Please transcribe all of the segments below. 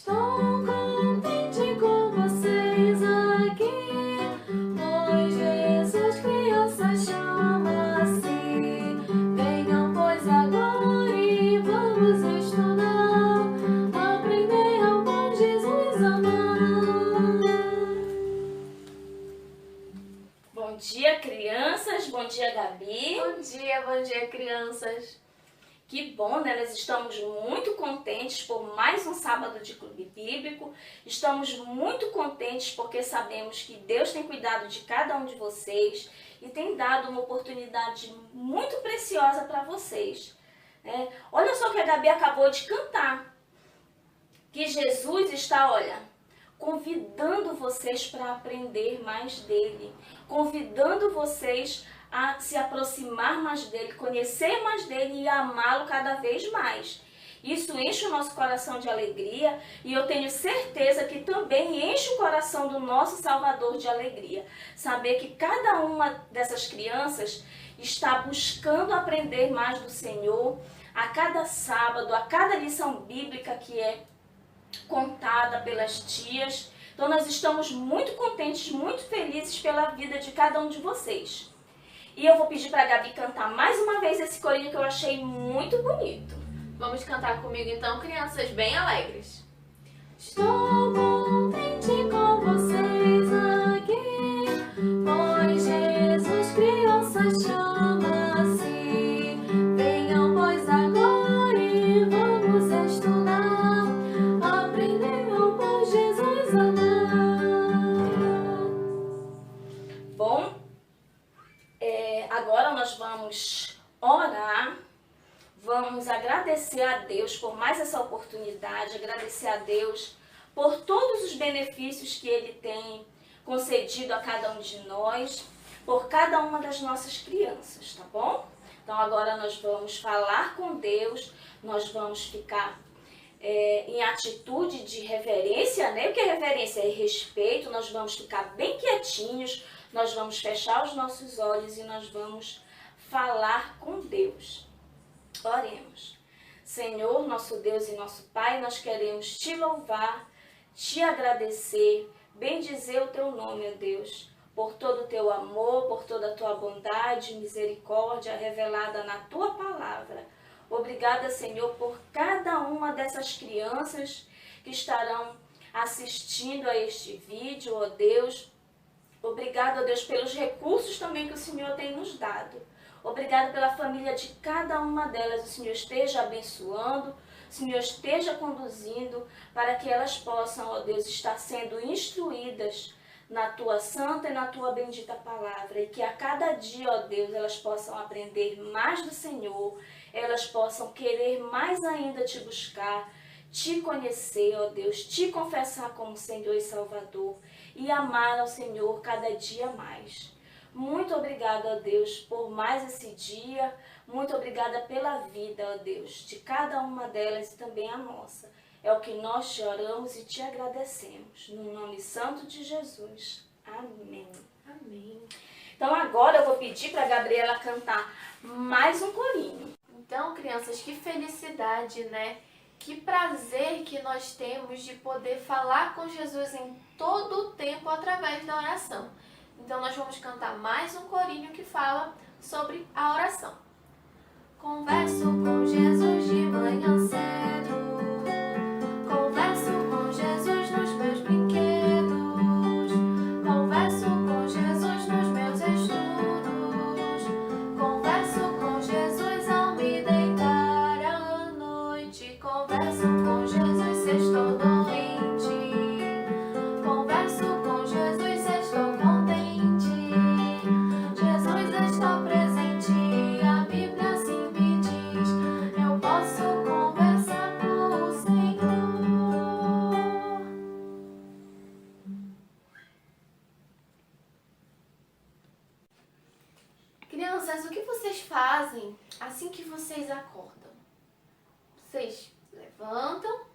Estou contente com vocês aqui, pois Jesus criança chama-se. Venham, pois, agora e vamos estudar, aprender ao bom Jesus amar. Bom dia, crianças. Bom dia, Gabi. Bom dia, crianças. Que bom, né? Nós estamos muito contentes por mais um sábado de Clube Bíblico. Estamos muito contentes porque sabemos que Deus tem cuidado de cada um de vocês e tem dado uma oportunidade muito preciosa para vocês, né? Olha só o que a Gabi acabou de cantar. Que Jesus está, olha, convidando vocês para aprender mais dele, convidando vocês a se aproximar mais dele, conhecer mais dele e amá-lo cada vez mais. Isso enche o nosso coração de alegria e eu tenho certeza que também enche o coração do nosso Salvador de alegria. Saber que cada uma dessas crianças está buscando aprender mais do Senhor a cada sábado, a cada lição bíblica que é contada pelas tias. Então nós estamos muito contentes, muito felizes pela vida de cada um de vocês. E eu vou pedir para a Gabi cantar mais uma vez esse corinho que eu achei muito bonito. Vamos cantar comigo então, crianças bem alegres. Estou contente com vocês aqui, pois Jesus criança chama-se. Venham, pois, agora e vamos estudar, aprender ao bom Jesus amar. Bom, agora nós vamos orar, vamos agradecer a Deus por mais essa oportunidade, agradecer a Deus por todos os benefícios que Ele tem concedido a cada um de nós, por cada uma das nossas crianças, tá bom? Então agora nós vamos falar com Deus, nós vamos ficar em atitude de reverência, né? O que é reverência? É respeito, nós vamos ficar bem quietinhos, nós vamos fechar os nossos olhos e nós vamos falar com Deus. Oremos. Senhor, nosso Deus e nosso Pai, nós queremos te louvar, te agradecer, bendizer o teu nome, ó Deus, por todo o teu amor, por toda a tua bondade, misericórdia revelada na tua palavra. Obrigada, Senhor, por cada uma dessas crianças que estarão assistindo a este vídeo, ó Deus. Obrigada, ó Deus, pelos recursos também que o Senhor tem nos dado. Obrigada pela família de cada uma delas. O Senhor esteja abençoando, o Senhor esteja conduzindo para que elas possam, ó Deus, estar sendo instruídas na tua santa e na tua bendita palavra. E que a cada dia, ó Deus, elas possam aprender mais do Senhor, elas possam querer mais ainda te buscar, te conhecer, ó Deus, te confessar como Senhor e Salvador e amar ao Senhor cada dia mais. Muito obrigada, ó Deus, por mais esse dia. Muito obrigada pela vida, ó Deus, de cada uma delas e também a nossa. É o que nós te oramos e te agradecemos. No nome santo de Jesus. Amém. Amém. Então agora eu vou pedir para a Gabriela cantar mais um corinho. Então, crianças, que felicidade, né? Que prazer que nós temos de poder falar com Jesus em todo o tempo através da oração. Então, nós vamos cantar mais um corinho que fala sobre a oração. Converso com Jesus de manhã cedo, converso com Jesus nos meus brinquedos, converso com Jesus nos meus estudos, converso com Jesus ao me deitar à noite, converso com Jesus se estou doente, converso com Jesus se estou contente, Jesus está presente, a Bíblia assim me diz, eu posso conversar com o Senhor. Crianças, o que vocês fazem assim que vocês acordam? Vocês levantam,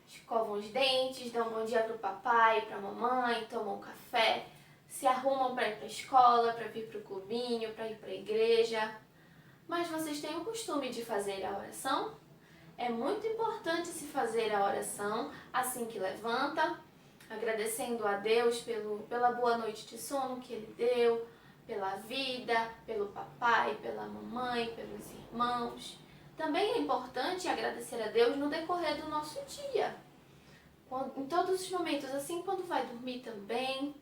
escovam os dentes, dão um bom dia para o papai, para a mamãe, tomam um café, se arrumam para ir para a escola, para vir para o clubinho, para ir para a igreja. Mas vocês têm o costume de fazer a oração? é muito importante se fazer a oração assim que levanta, agradecendo a Deus pela boa noite de sono que Ele deu, pela vida, pelo papai, pela mamãe, pelos irmãos. Também é importante agradecer a Deus no decorrer do nosso dia, em todos os momentos, assim quando vai dormir também.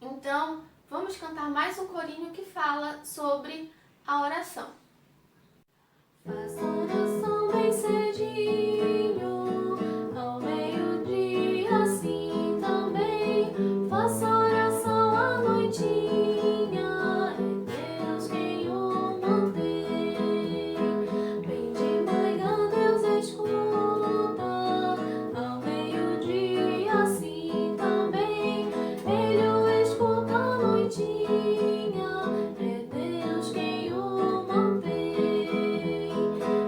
Então, vamos cantar mais um corinho que fala sobre a oração. Faça oração bem cedinho, ao meio-dia assim também. Faça oração à noitinha, é Deus quem o mantém. Bem de manhã Deus escuta, ao meio-dia assim também. Ele o escuta à noitinha, é Deus quem o mantém.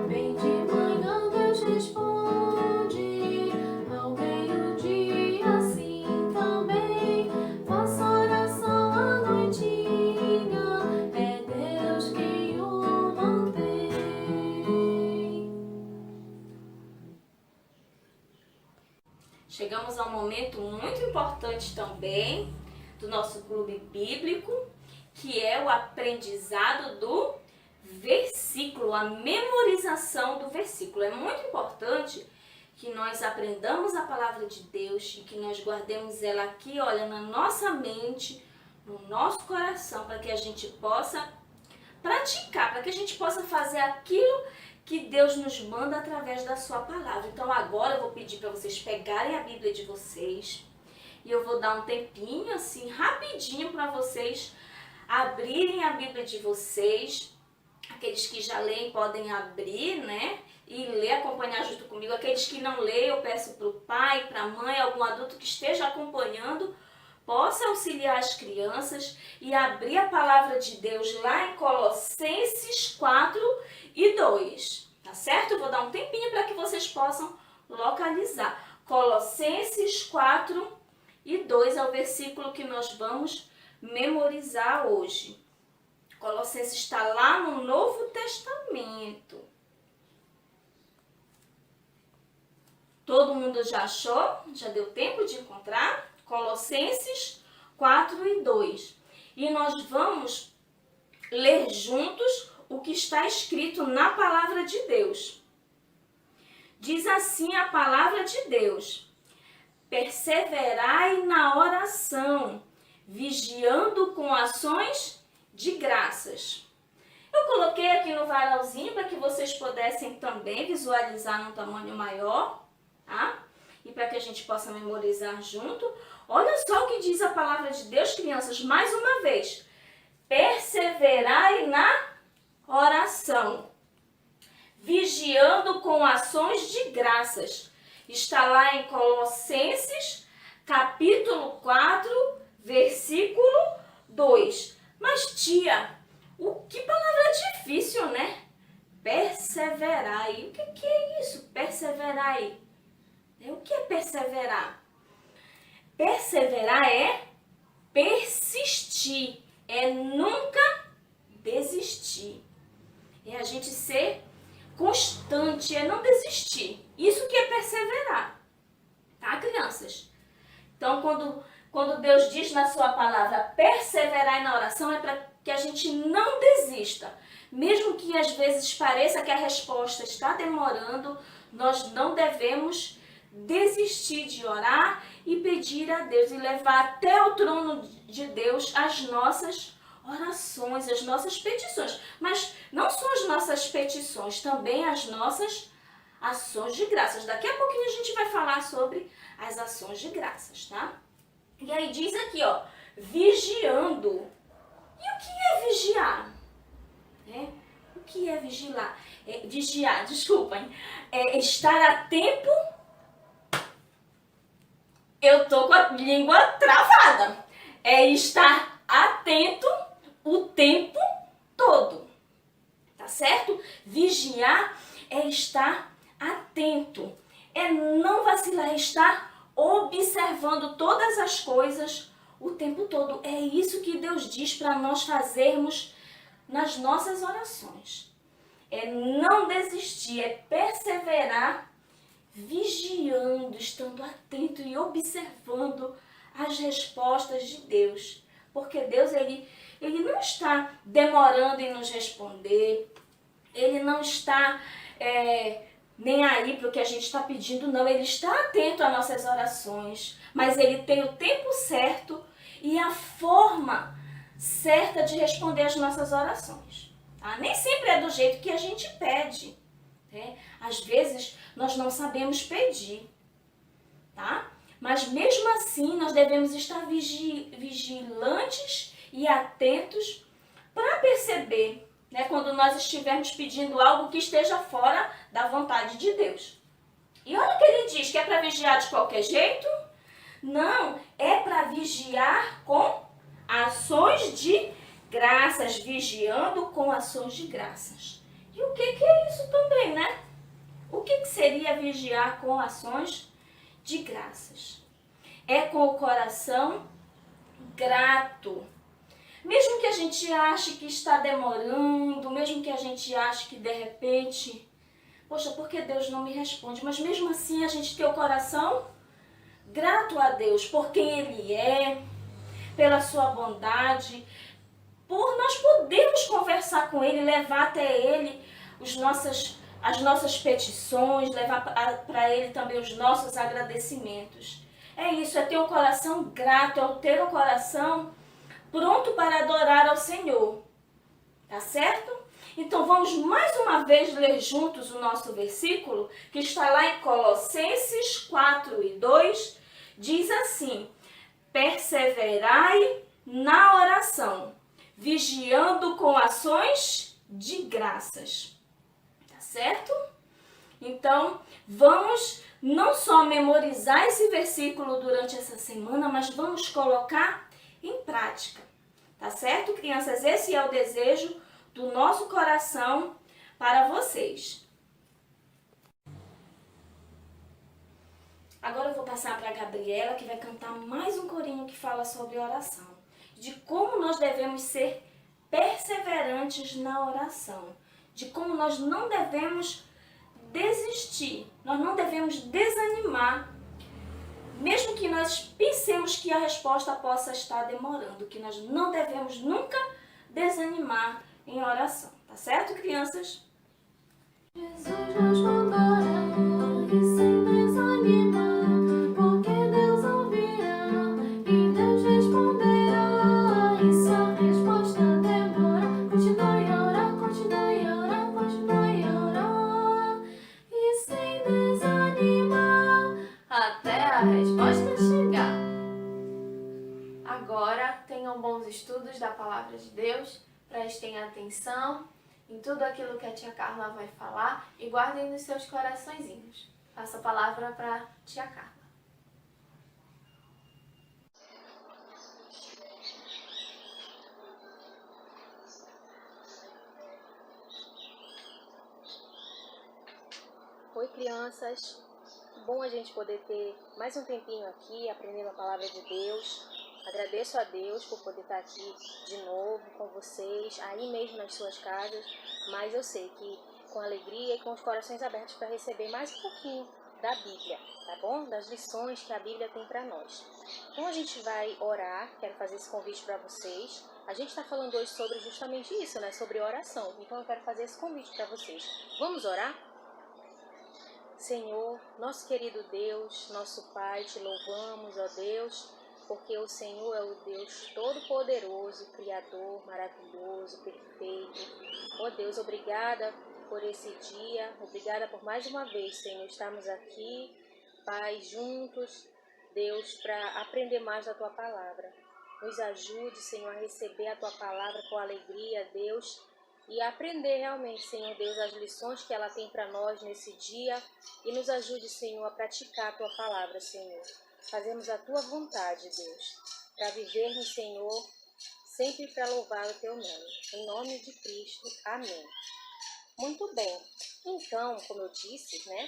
Bem de manhã Deus responde, ao meio-dia assim também. Faça oração à noitinha, é Deus quem o mantém. Chegamos a um momento muito importante também do nosso clube bíblico, que é o aprendizado do versículo, a memorização do versículo. É muito importante que nós aprendamos a palavra de Deus e que nós guardemos ela aqui, olha, na nossa mente, no nosso coração, para que a gente possa praticar, para que a gente possa fazer aquilo que Deus nos manda através da sua palavra. Então agora eu vou pedir para vocês pegarem a Bíblia de vocês e eu vou dar um tempinho assim, rapidinho, para vocês abrirem a Bíblia de vocês. Aqueles que já leem podem abrir, né? E ler, acompanhar junto comigo. Aqueles que não leem, eu peço para o pai, para a mãe, algum adulto que esteja acompanhando, possa auxiliar as crianças e abrir a palavra de Deus lá em Colossenses 4:2. Tá certo? Eu vou dar um tempinho para que vocês possam localizar. Colossenses 4:2 é o versículo que nós vamos memorizar hoje. Colossenses está lá no Novo Testamento. Todo mundo já achou? Já deu tempo de encontrar? Colossenses 4:2. E nós vamos ler juntos o que está escrito na palavra de Deus. Diz assim a palavra de Deus: perseverai na oração, vigiando com ações de graças. Eu coloquei aqui no varalzinho para que vocês pudessem também visualizar num tamanho maior, tá? E para que a gente possa memorizar junto. Olha só o que diz a palavra de Deus, crianças, mais uma vez. Perseverai na oração, vigiando com ações de graças. Está lá em Colossenses, capítulo 4, versículo 2. Mas, tia, que palavra difícil, né? Perseverai. O que é isso? Perseverai. O que é perseverar? Perseverar é persistir, é nunca desistir. É a gente ser constante, é não desistir. Isso que é perseverar. Tá, crianças? Então, quando Deus diz na sua palavra perseverar na oração, é para que a gente não desista. Mesmo que às vezes pareça que a resposta está demorando, nós não devemos desistir de orar e pedir a Deus e levar até o trono de Deus as nossas orações, as nossas petições. Mas não só as nossas petições, também as nossas ações de graças. Daqui a pouquinho a gente vai falar sobre as ações de graças, tá? E aí diz aqui, ó, vigiando. E o que é vigiar? O que é vigiar? Vigiar, desculpem. É estar atento. Eu tô com a língua travada. É estar atento o tempo todo. Tá certo? Vigiar é estar atento. É não vacilar, é estar observando todas as coisas o tempo todo. É isso que Deus diz para nós fazermos nas nossas orações. é não desistir, é perseverar, vigiando, estando atento e observando as respostas de Deus. Porque Deus, ele não está demorando em nos responder, ele não está nem aí para o que a gente está pedindo, não. Ele está atento às nossas orações, mas ele tem o tempo certo e a forma certa de responder às nossas orações. Tá? Nem sempre é do jeito que a gente pede. Né? Às vezes nós não sabemos pedir, tá? Mas mesmo assim nós devemos estar vigilantes e atentos para perceber, né, quando nós estivermos pedindo algo que esteja fora da vontade de Deus. E olha o que ele diz, que é para vigiar de qualquer jeito? Não, é para vigiar com ações de graças, vigiando com ações de graças. E o que é isso também, né? O que seria vigiar com ações de graças? É com o coração grato. Mesmo que a gente ache que está demorando, mesmo que a gente ache que de repente, poxa, por que Deus não me responde? Mas mesmo assim a gente tem o coração grato a Deus por quem Ele é, pela sua bondade, por nós podermos conversar com Ele, levar até Ele as nossas petições, levar para Ele também os nossos agradecimentos. É isso, é ter um coração grato, é ter um coração pronto para adorar ao Senhor. Tá certo? Então vamos mais uma vez ler juntos o nosso versículo, que está lá em Colossenses 4:2, diz assim: perseverai na oração, vigiando com ações de graças. Tá certo? Então, vamos não só memorizar esse versículo durante essa semana, mas vamos colocar em prática. Tá certo, crianças? Esse é o desejo do nosso coração para vocês. Agora eu vou passar para a Gabriela, que vai cantar mais um corinho que fala sobre oração. De como nós devemos ser perseverantes na oração. De como nós não devemos desistir, nós não devemos desanimar, mesmo que nós pensemos que a resposta possa estar demorando, que nós não devemos nunca desanimar em oração. Tá certo, crianças? Jesus nos mandou orar e sem desanimar, porque Deus ouvirá e Deus responderá. E se a resposta demorar, continue a orar, continue a orar, continue a orar. E sem desanimar, até a resposta chegar. Agora, tenham bons estudos da Palavra de Deus, prestem atenção em tudo aquilo que a tia Carla vai falar e guardem nos seus coraçõezinhos. Passo a palavra para a tia Carla. Oi, crianças! Bom a gente poder ter mais um tempinho aqui aprendendo a palavra de Deus. Agradeço a Deus por poder estar aqui de novo com vocês, aí mesmo nas suas casas, mas eu sei que com alegria e com os corações abertos para receber mais um pouquinho da Bíblia, tá bom? Das lições que a Bíblia tem para nós. Então a gente vai orar, quero fazer esse convite para vocês. A gente está falando hoje sobre justamente isso, né? Sobre oração. Então eu quero fazer esse convite para vocês. Vamos orar? Senhor, nosso querido Deus, nosso Pai, te louvamos, ó Deus, porque o Senhor é o Deus todo-poderoso, Criador, maravilhoso, perfeito. Ó Deus, obrigada por esse dia, obrigada por mais uma vez, Senhor, estarmos aqui, Pai, juntos, Deus, para aprender mais da Tua Palavra. Nos ajude, Senhor, a receber a Tua Palavra com alegria, Deus, e aprender realmente, Senhor Deus, as lições que ela tem para nós nesse dia, e nos ajude, Senhor, a praticar a Tua Palavra, Senhor. Fazemos a Tua vontade, Deus, para vivermos, Senhor, sempre para louvar o Teu nome. Em nome de Cristo. Amém. Muito bem. Então, como eu disse, né,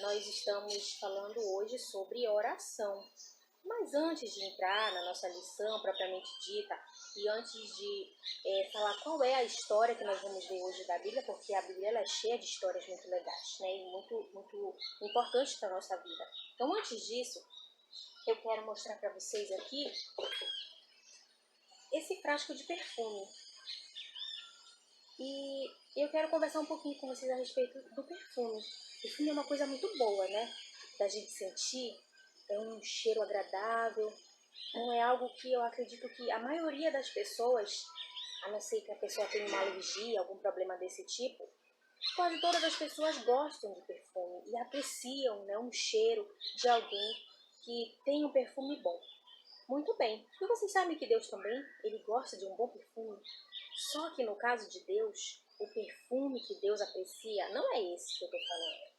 nós estamos falando hoje sobre oração. Mas antes de entrar na nossa lição propriamente dita, E antes de falar qual é a história que nós vamos ver hoje da Bíblia, porque a Bíblia ela é cheia de histórias muito legais, né? E muito importantes para a nossa vida. Então, antes disso, eu quero mostrar para vocês aqui esse frasco de perfume. E eu quero conversar um pouquinho com vocês a respeito do perfume. O perfume é uma coisa muito boa, né? Da gente sentir, é um cheiro agradável. Não é algo que eu acredito que a maioria das pessoas, a não ser que a pessoa tenha uma alergia, algum problema desse tipo, quase todas as pessoas gostam de perfume e apreciam, né, um cheiro de alguém que tem um perfume bom. Muito bem. E vocês sabem que Deus também, ele gosta de um bom perfume? Só que no caso de Deus, o perfume que Deus aprecia não é esse que eu estou falando.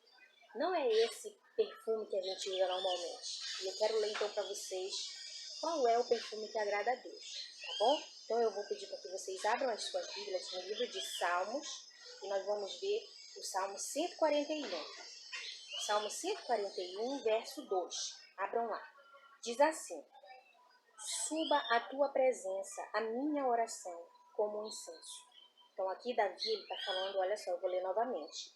Não é esse perfume que a gente usa normalmente. E eu quero ler então para vocês qual é o perfume que agrada a Deus, tá bom? Então eu vou pedir para que vocês abram as suas Bíblias no livro de Salmos e nós vamos ver o Salmo 141. Salmo 141, verso 2. Abram lá. Diz assim: suba à tua presença a minha oração como um incenso. Então aqui Davi está falando, olha só, eu vou ler novamente.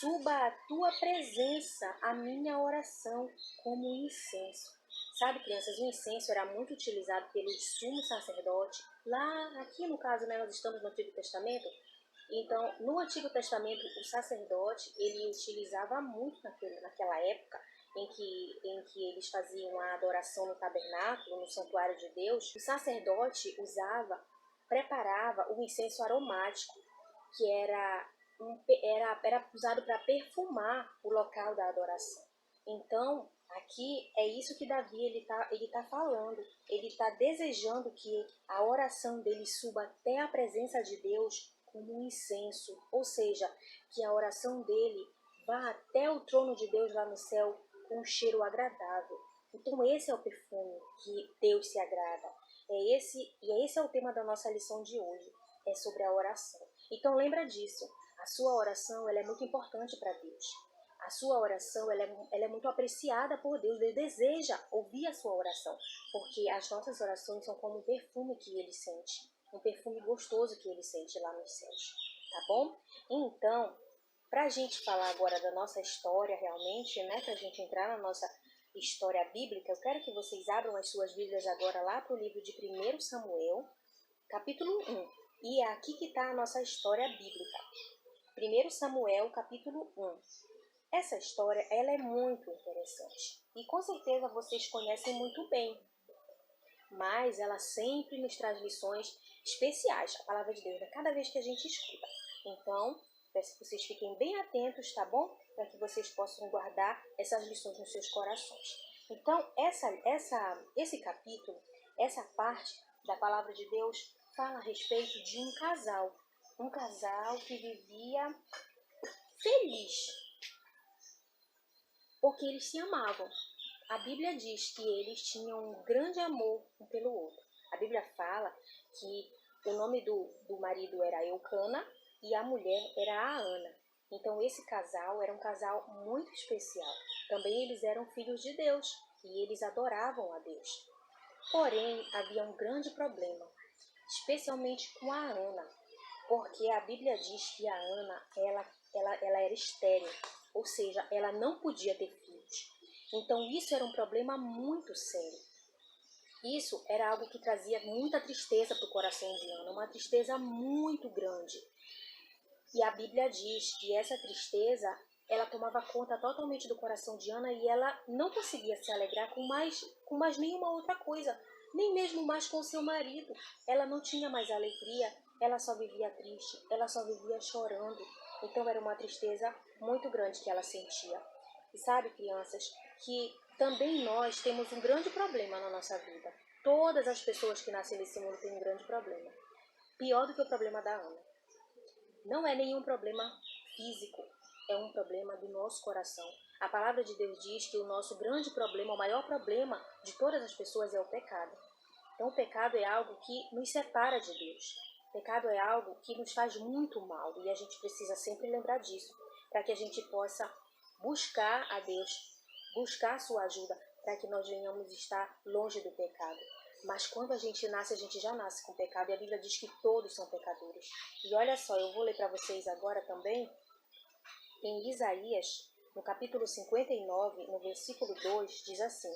Suba à tua presença a minha oração como um incenso. Sabe, crianças, o incenso era muito utilizado pelo sumo sacerdote. Lá, aqui no caso, né, nós estamos no Antigo Testamento. Então, no Antigo Testamento, o sacerdote, ele utilizava muito naquela época, em que eles faziam a adoração no tabernáculo, no santuário de Deus. O sacerdote preparava o incenso aromático, que era usado para perfumar o local da adoração. Então, aqui é isso que Davi ele tá falando. Ele está desejando que a oração dele suba até a presença de Deus como um incenso, ou seja, que a oração dele vá até o trono de Deus lá no céu com um cheiro agradável. Então esse é o perfume que Deus se agrada. Esse é o tema da nossa lição de hoje, é sobre a oração. Então lembra disso, a sua oração ela é muito importante para Deus. A sua oração ela é muito apreciada por Deus, Ele deseja ouvir a sua oração, porque as nossas orações são como um perfume que Ele sente, um perfume gostoso que Ele sente lá nos céus, tá bom? Então, para a gente falar agora da nossa história realmente, né, para a gente entrar na nossa história bíblica, eu quero que vocês abram as suas Bíblias agora lá para o livro de 1 Samuel, capítulo 1. E é aqui que está a nossa história bíblica. 1 Samuel, capítulo 1. Essa história ela é muito interessante e com certeza vocês conhecem muito bem, mas ela sempre nos traz lições especiais, a palavra de Deus, cada vez que a gente escuta. Então, peço que vocês fiquem bem atentos, tá bom? Para que vocês possam guardar essas lições nos seus corações. Então, esse capítulo, essa parte da palavra de Deus fala a respeito de um casal que vivia feliz, porque eles se amavam. A Bíblia diz que eles tinham um grande amor um pelo outro. A Bíblia fala que o nome do marido era Eucana e a mulher era a Ana. Então esse casal era um casal muito especial. Também eles eram filhos de Deus e eles adoravam a Deus. Porém, havia um grande problema, especialmente com a Ana, porque a Bíblia diz que a Ana ela era estéril, ou seja, ela não podia ter filhos. Então isso era um problema muito sério. Isso era algo que trazia muita tristeza para o coração de Ana, uma tristeza muito grande. E a Bíblia diz que essa tristeza, ela tomava conta totalmente do coração de Ana e ela não conseguia se alegrar com mais nenhuma outra coisa, nem mesmo mais com seu marido. Ela não tinha mais alegria, ela só vivia triste, ela só vivia chorando. Então era uma tristeza muito grande que ela sentia. E sabe, crianças, que também nós temos um grande problema na nossa vida. Todas as pessoas que nascem nesse mundo têm um grande problema. Pior do que o problema da Ana. Não é nenhum problema físico, é um problema do nosso coração. A palavra de Deus diz que o nosso grande problema, o maior problema de todas as pessoas é o pecado. Então o pecado é algo que nos separa de Deus. O pecado é algo que nos faz muito mal e a gente precisa sempre lembrar disso, para que a gente possa buscar a Deus, buscar a sua ajuda, para que nós venhamos estar longe do pecado. Mas quando a gente nasce, a gente já nasce com pecado. E a Bíblia diz que todos são pecadores. E olha só, eu vou ler para vocês agora também, em Isaías, no capítulo 59, no versículo 2, diz assim: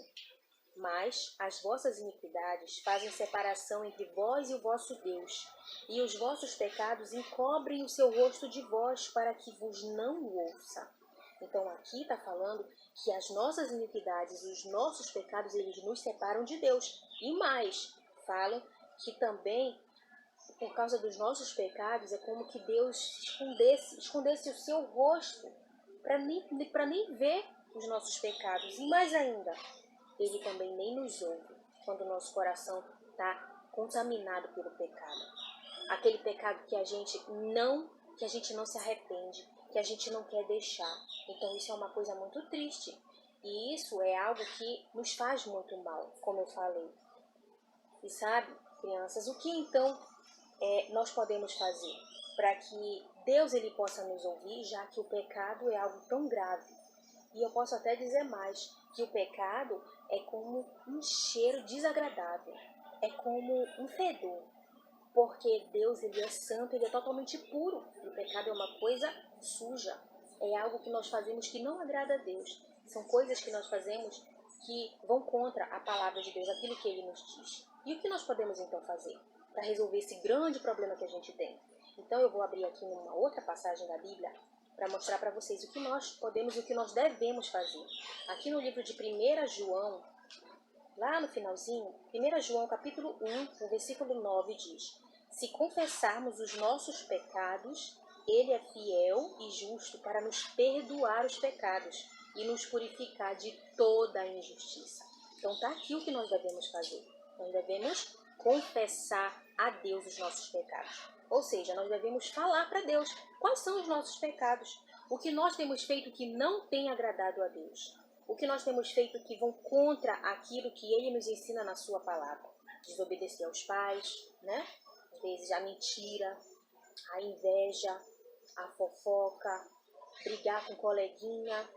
Mas as vossas iniquidades fazem separação entre vós e o vosso Deus, e os vossos pecados encobrem o seu rosto de vós, para que vos não o ouça. Então aqui está falando que as nossas iniquidades, os nossos pecados, eles nos separam de Deus. E mais, falam que também, por causa dos nossos pecados, é como que Deus escondesse o seu rosto para nem ver os nossos pecados. E mais ainda, Ele também nem nos ouve quando o nosso coração está contaminado pelo pecado. Aquele pecado que a gente não se arrepende, que a gente não quer deixar. Então isso é uma coisa muito triste. E isso é algo que nos faz muito mal, como eu falei. E sabe, crianças, o que então nós podemos fazer para que Deus ele possa nos ouvir, já que o pecado é algo tão grave? E eu posso até dizer mais, que o pecado é como um cheiro desagradável, é como um fedor, porque Deus ele é santo, ele é totalmente puro, e o pecado é uma coisa suja, é algo que nós fazemos que não agrada a Deus, são coisas que nós fazemos que vão contra a palavra de Deus, aquilo que ele nos diz. E o que nós podemos então fazer para resolver esse grande problema que a gente tem? Então eu vou abrir aqui numa outra passagem da Bíblia para mostrar para vocês o que nós podemos e o que nós devemos fazer. Aqui no livro de 1 João, lá no finalzinho, 1 João capítulo 1, no versículo 9 diz: Se confessarmos os nossos pecados, Ele é fiel e justo para nos perdoar os pecados e nos purificar de toda a injustiça. Então tá aqui o que nós devemos fazer. Nós devemos confessar a Deus os nossos pecados. Ou seja, nós devemos falar para Deus quais são os nossos pecados, o que nós temos feito que não tem agradado a Deus, o que nós temos feito que vão contra aquilo que Ele nos ensina na sua palavra. Desobedecer aos pais, né? Às vezes a mentira, a inveja, a fofoca, brigar com coleguinha,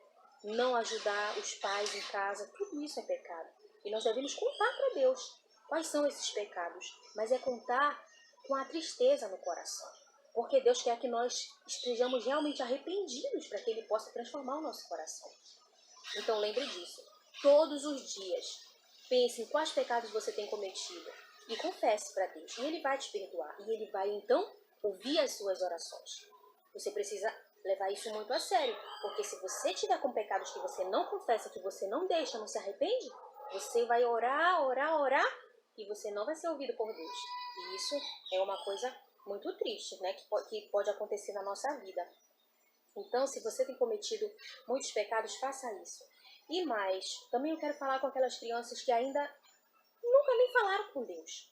não ajudar os pais em casa, tudo isso é pecado. E nós devemos contar para Deus quais são esses pecados, mas é contar com a tristeza no coração, porque Deus quer que nós estejamos realmente arrependidos para que Ele possa transformar o nosso coração. Então lembre disso, todos os dias, pense em quais pecados você tem cometido e confesse para Deus, e Ele vai te perdoar, e Ele vai então ouvir as suas orações. Você precisa levar isso muito a sério, porque se você tiver com pecados que você não confessa, que você não deixa, não se arrepende, você vai orar, e você não vai ser ouvido por Deus. E isso é uma coisa muito triste, né, que pode acontecer na nossa vida. Então, se você tem cometido muitos pecados, faça isso. E mais, também eu quero falar com aquelas crianças que ainda nunca nem falaram com Deus.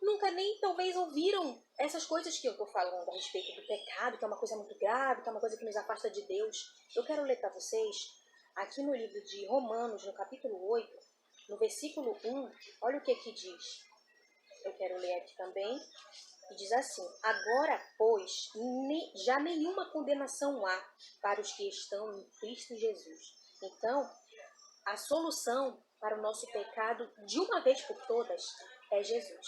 Nunca nem talvez ouviram essas coisas que eu estou falando a respeito do pecado, que é uma coisa muito grave, que é uma coisa que nos afasta de Deus. Eu quero ler para vocês, aqui no livro de Romanos, no capítulo 8, no versículo 1, olha o que diz. Eu quero ler aqui também. E diz assim: Agora, pois, já nenhuma condenação há para os que estão em Cristo Jesus. Então, a solução para o nosso pecado, de uma vez por todas, é Jesus.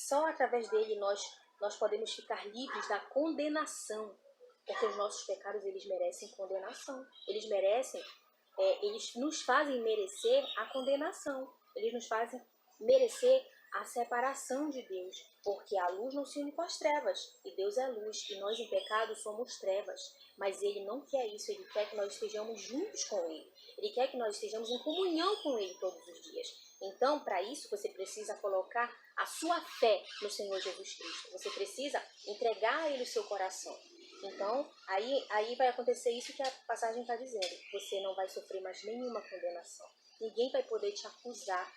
Só através dele nós podemos ficar livres da condenação, porque os nossos pecados, eles merecem condenação. Eles nos fazem merecer a condenação. Eles nos fazem merecer a separação de Deus, porque a luz não se une com as trevas, e Deus é luz, e nós em pecado somos trevas, mas Ele não quer isso, Ele quer que nós estejamos juntos com Ele, Ele quer que nós estejamos em comunhão com Ele todos os dias. Então, para isso, você precisa colocar a sua fé no Senhor Jesus Cristo, você precisa entregar a Ele o seu coração. Então, aí vai acontecer isso que a passagem está dizendo, você não vai sofrer mais nenhuma condenação, ninguém vai poder te acusar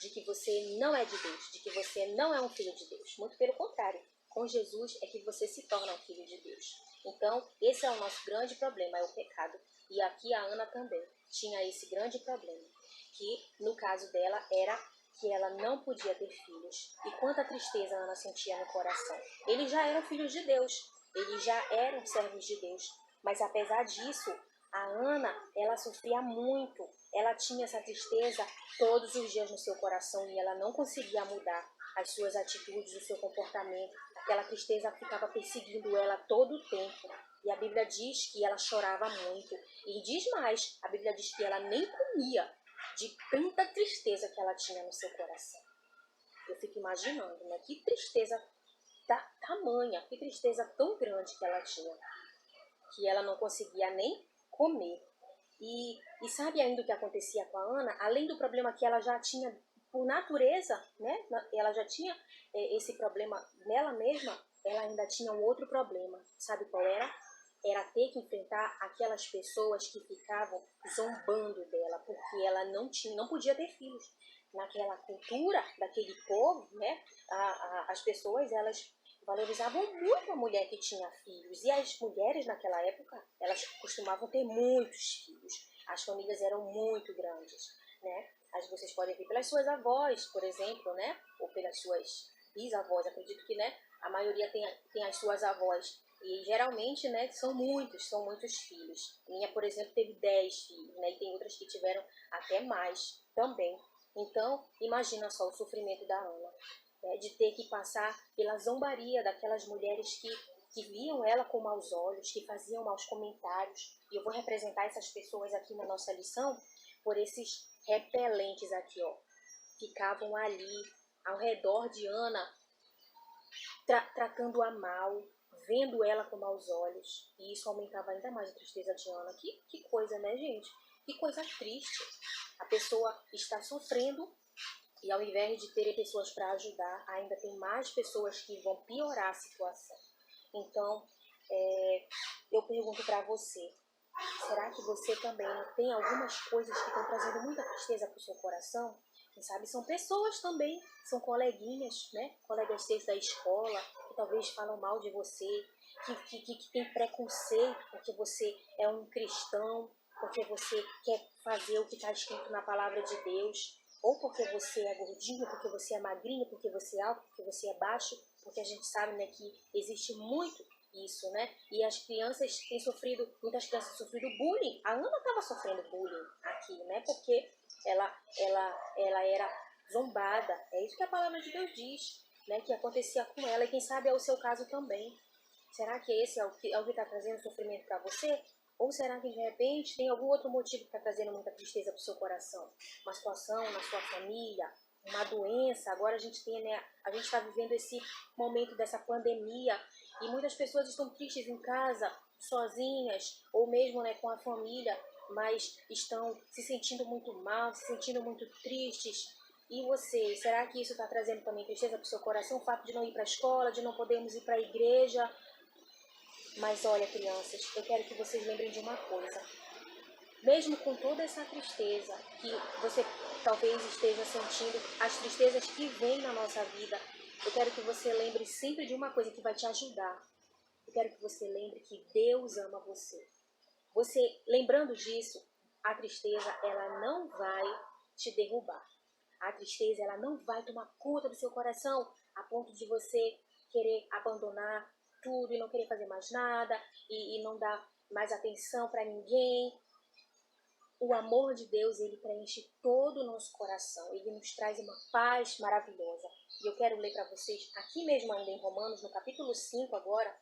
de que você não é de Deus, de que você não é um filho de Deus. Muito pelo contrário, com Jesus é que você se torna um filho de Deus. Então, esse é o nosso grande problema, é o pecado. E aqui a Ana também tinha esse grande problema, que no caso dela era que ela não podia ter filhos. E quanta tristeza a Ana sentia no coração. Eles já eram filhos de Deus, eles já eram servos de Deus. Mas apesar disso, A Ana, ela sofria muito, ela tinha essa tristeza todos os dias no seu coração e ela não conseguia mudar as suas atitudes, o seu comportamento. Aquela tristeza ficava perseguindo ela todo o tempo. E a Bíblia diz que ela chorava muito. E diz mais, a Bíblia diz que ela nem comia de tanta tristeza que ela tinha no seu coração. Eu fico imaginando, né? Que tristeza tamanha, que tristeza tão grande que ela tinha, que ela não conseguia nem comer. E sabe ainda o que acontecia com a Ana? Além do problema que ela já tinha por natureza, né? Ela já tinha esse problema nela mesma, ela ainda tinha um outro problema. Sabe qual era? Era ter que enfrentar aquelas pessoas que ficavam zombando dela, porque ela não podia ter filhos. Naquela cultura daquele povo, né? As pessoas, elas valorizavam muito a mulher que tinha filhos. E as mulheres naquela época, elas costumavam ter muitos filhos. As famílias eram muito grandes, né? Vocês podem ver pelas suas avós, por exemplo, né? Ou pelas suas bisavós. Acredito que, né, a maioria tem as suas avós. E geralmente, né, são muitos filhos. Minha, por exemplo, teve 10 filhos, né? E tem outras que tiveram até mais também. Então, imagina só o sofrimento da Ana, né, de ter que passar pela zombaria daquelas mulheres que viam ela com maus olhos, que faziam maus comentários. E eu vou representar essas pessoas aqui na nossa lição por esses repelentes aqui, ó. Ficavam ali, ao redor de Ana, tratando-a mal, vendo ela com maus olhos. E isso aumentava ainda mais a tristeza de Ana. Que coisa, né, gente? Que coisa triste. A pessoa está sofrendo e ao invés de terem pessoas para ajudar, ainda tem mais pessoas que vão piorar a situação. Então, eu pergunto para você, será que você também não tem algumas coisas que estão trazendo muita tristeza para o seu coração? Quem sabe são pessoas também, são coleguinhas, né? Colegas seus da escola, que talvez falam mal de você, que tem preconceito porque você é um cristão, porque você quer fazer o que está escrito na palavra de Deus, ou porque você é gordinho, porque você é magrinho, porque você é alto, porque você é baixo, porque a gente sabe, né, que existe muito isso, né? E as crianças têm sofrido, muitas crianças têm sofrido bullying. A Ana estava sofrendo bullying aqui, né? Porque ela era zombada. É isso que a palavra de Deus diz, né? Que acontecia com ela, e quem sabe é o seu caso também. Será que esse é o que está trazendo sofrimento para você? Ou será que de repente tem algum outro motivo que está trazendo muita tristeza para o seu coração? Uma situação na sua família, uma doença. Agora a gente está vivendo esse momento dessa pandemia e muitas pessoas estão tristes em casa, sozinhas, ou mesmo, né, com a família, mas estão se sentindo muito mal, se sentindo muito tristes. E você, será que isso está trazendo também tristeza para o seu coração? O fato de não ir para a escola, de não podermos ir para a igreja? Mas olha, crianças, eu quero que vocês lembrem de uma coisa. Mesmo com toda essa tristeza que você talvez esteja sentindo, as tristezas que vêm na nossa vida, eu quero que você lembre sempre de uma coisa que vai te ajudar. Eu quero que você lembre que Deus ama você. Você, lembrando disso, a tristeza, ela não vai te derrubar. A tristeza, ela não vai tomar conta do seu coração a ponto de você querer abandonar tudo e não querer fazer mais nada e não dar mais atenção para ninguém. O amor de Deus, ele preenche todo o nosso coração. Ele nos traz uma paz maravilhosa. E eu quero ler para vocês, aqui mesmo ainda em Romanos, no capítulo 5 agora,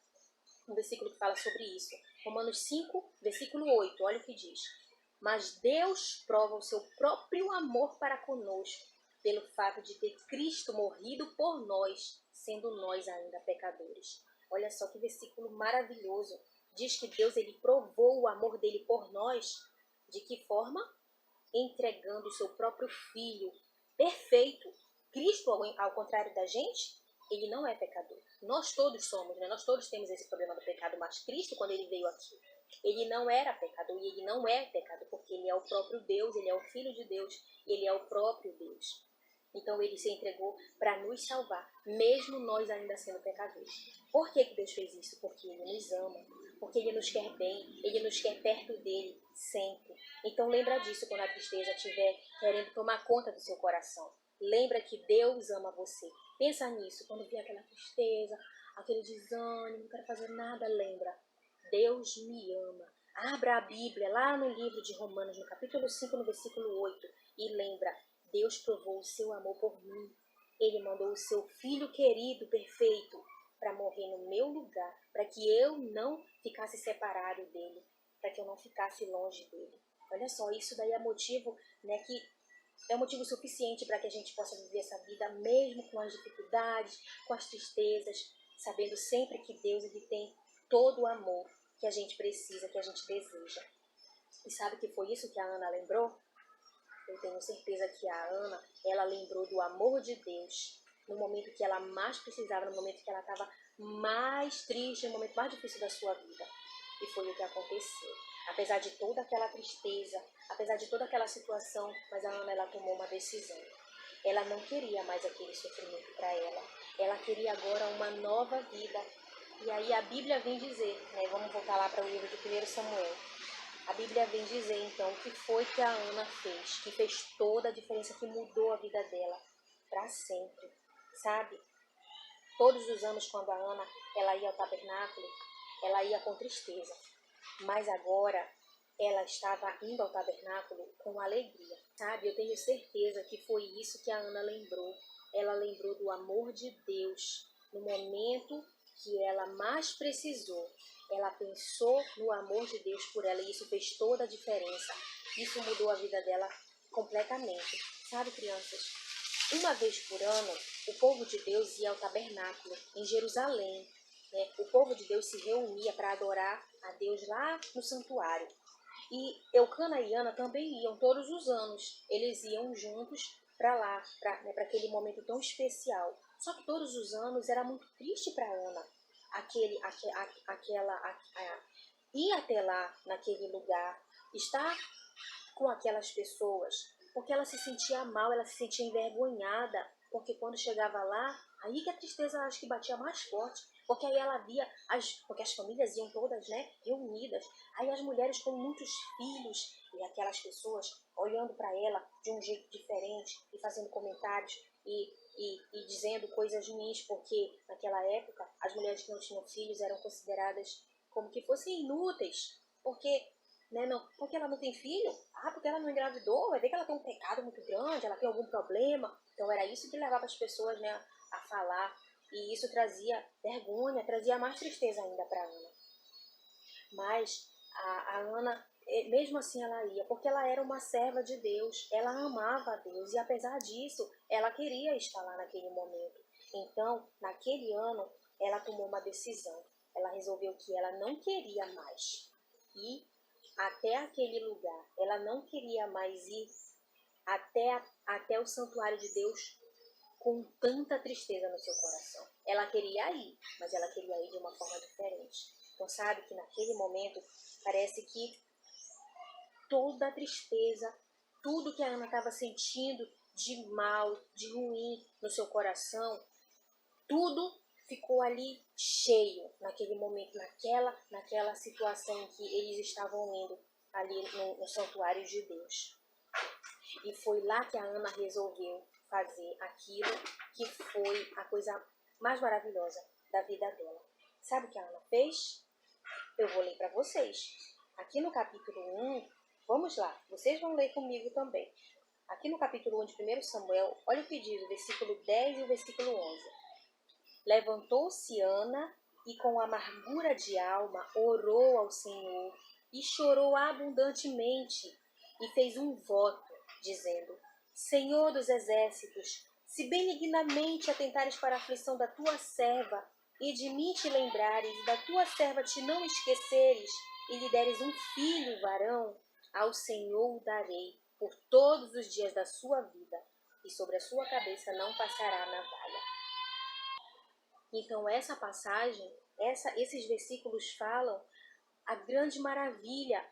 um versículo que fala sobre isso. Romanos 5, versículo 8, olha o que diz. Mas Deus prova o seu próprio amor para conosco, pelo fato de ter Cristo morrido por nós, sendo nós ainda pecadores. Olha só que versículo maravilhoso. Diz que Deus, ele provou o amor dele por nós. De que forma? Entregando o seu próprio Filho perfeito. Cristo, ao contrário da gente, ele não é pecador. Nós todos somos, né? Nós todos temos esse problema do pecado, mas Cristo, quando ele veio aqui, ele não era pecador, e ele não é pecador, porque ele é o próprio Deus, ele é o Filho de Deus, ele é o próprio Deus. Então ele se entregou para nos salvar, mesmo nós ainda sendo pecadores. Por que Deus fez isso? Porque ele nos ama, porque ele nos quer bem, ele nos quer perto dele sempre. Então lembra disso quando a tristeza estiver querendo tomar conta do seu coração. Lembra que Deus ama você. Pensa nisso, quando vier aquela tristeza, aquele desânimo, não quero fazer nada, lembra. Deus me ama. Abra a Bíblia lá no livro de Romanos, no capítulo 5, no versículo 8, e lembra, Deus provou o seu amor por mim. Ele mandou o seu Filho querido, perfeito, para morrer no meu lugar, para que eu não ficasse separado dele, para que eu não ficasse longe dele. Olha só, isso daí é motivo, né, que é um motivo suficiente para que a gente possa viver essa vida mesmo com as dificuldades, com as tristezas, sabendo sempre que Deus ele tem todo o amor que a gente precisa, que a gente deseja. E sabe que foi isso que a Ana lembrou? Eu tenho certeza que a Ana, ela lembrou do amor de Deus no momento que ela mais precisava, no momento que ela estava mais triste, no momento mais difícil da sua vida. E foi o que aconteceu. Apesar de toda aquela tristeza, apesar de toda aquela situação, mas a Ana, ela tomou uma decisão. Ela não queria mais aquele sofrimento para ela. Ela queria agora uma nova vida. E aí a Bíblia vem dizer, né, vamos voltar lá para o livro de 1 Samuel. A Bíblia vem dizer, então, o que foi que a Ana fez, que fez toda a diferença, que mudou a vida dela para sempre, sabe? Todos os anos, quando a Ana ela ia ao tabernáculo, ela ia com tristeza. Mas agora, ela estava indo ao tabernáculo com alegria, sabe? Eu tenho certeza que foi isso que a Ana lembrou. Ela lembrou do amor de Deus no momento que ela mais precisou. Ela pensou no amor de Deus por ela e isso fez toda a diferença. Isso mudou a vida dela completamente. Sabe, crianças? Uma vez por ano, o povo de Deus ia ao tabernáculo em Jerusalém. Né? O povo de Deus se reunia para adorar a Deus lá no santuário. E Eucana e Ana também iam todos os anos. Eles iam juntos para lá, para aquele momento tão especial. Só que todos os anos era muito triste para Ana. Ir até lá, naquele lugar, estar com aquelas pessoas, porque ela se sentia mal, ela se sentia envergonhada, porque quando chegava lá, aí que a tristeza acho que batia mais forte, porque aí ela via, porque as famílias iam todas, né, reunidas, aí as mulheres com muitos filhos, e aquelas pessoas olhando para ela de um jeito diferente, e fazendo comentários, e dizendo coisas ruins, porque naquela época as mulheres que não tinham filhos eram consideradas como que fossem inúteis, porque, né, não, porque ela não tem filho, porque ela não engravidou, vai ver que ela tem um pecado muito grande, ela tem algum problema. Então era isso que levava as pessoas, né, a falar, e isso trazia vergonha, trazia mais tristeza ainda para Ana. Mas a Ana, mesmo assim ela ia, porque ela era uma serva de Deus, ela amava a Deus, e apesar disso, ela queria estar lá naquele momento. Então, naquele ano, ela tomou uma decisão, ela resolveu que ela não queria mais ir até aquele lugar, ela não queria mais ir até o santuário de Deus com tanta tristeza no seu coração. Ela queria ir, mas ela queria ir de uma forma diferente. Então sabe que naquele momento parece que toda a tristeza, tudo que a Ana estava sentindo de mal, de ruim no seu coração, tudo ficou ali cheio naquele momento, naquela situação em que eles estavam indo ali no santuário de Deus. E foi lá que a Ana resolveu fazer aquilo que foi a coisa mais maravilhosa da vida dela. Sabe o que a Ana fez? Eu vou ler para vocês. Aqui no capítulo 1, vamos lá, vocês vão ler comigo também. Aqui no capítulo 1 de 1 Samuel, olha o que diz o versículo 10 e o versículo 11. Levantou-se Ana e com amargura de alma orou ao Senhor e chorou abundantemente e fez um voto, dizendo: Senhor dos exércitos, se benignamente atentares para a aflição da tua serva, e de mim te lembrares, e da tua serva te não esqueceres, e lhe deres um filho varão, ao Senhor o darei por todos os dias da sua vida, e sobre a sua cabeça não passará navalha. Então essa passagem, esses versículos falam a grande maravilha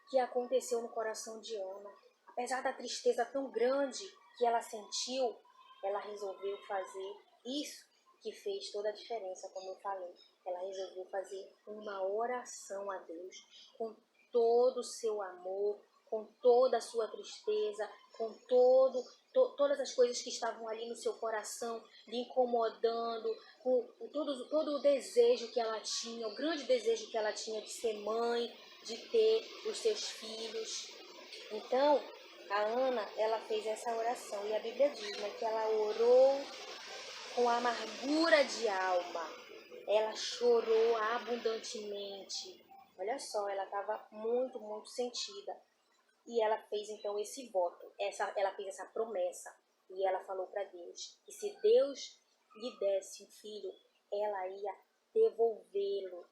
que aconteceu no coração de Ana. Apesar da tristeza tão grande que ela sentiu, ela resolveu fazer isso que fez toda a diferença, como eu falei. Ela resolveu fazer uma oração a Deus com todo o seu amor, com toda a sua tristeza, com todas as coisas que estavam ali no seu coração, lhe incomodando, com todo o desejo que ela tinha, o grande desejo que ela tinha de ser mãe, de ter os seus filhos. Então, a Ana, ela fez essa oração e a Bíblia diz, né, que ela orou com amargura de alma. Ela chorou abundantemente. Olha só, ela estava muito, muito sentida. E ela fez então esse voto, ela fez essa promessa. E ela falou para Deus que se Deus lhe desse um filho, ela ia devolvê-lo.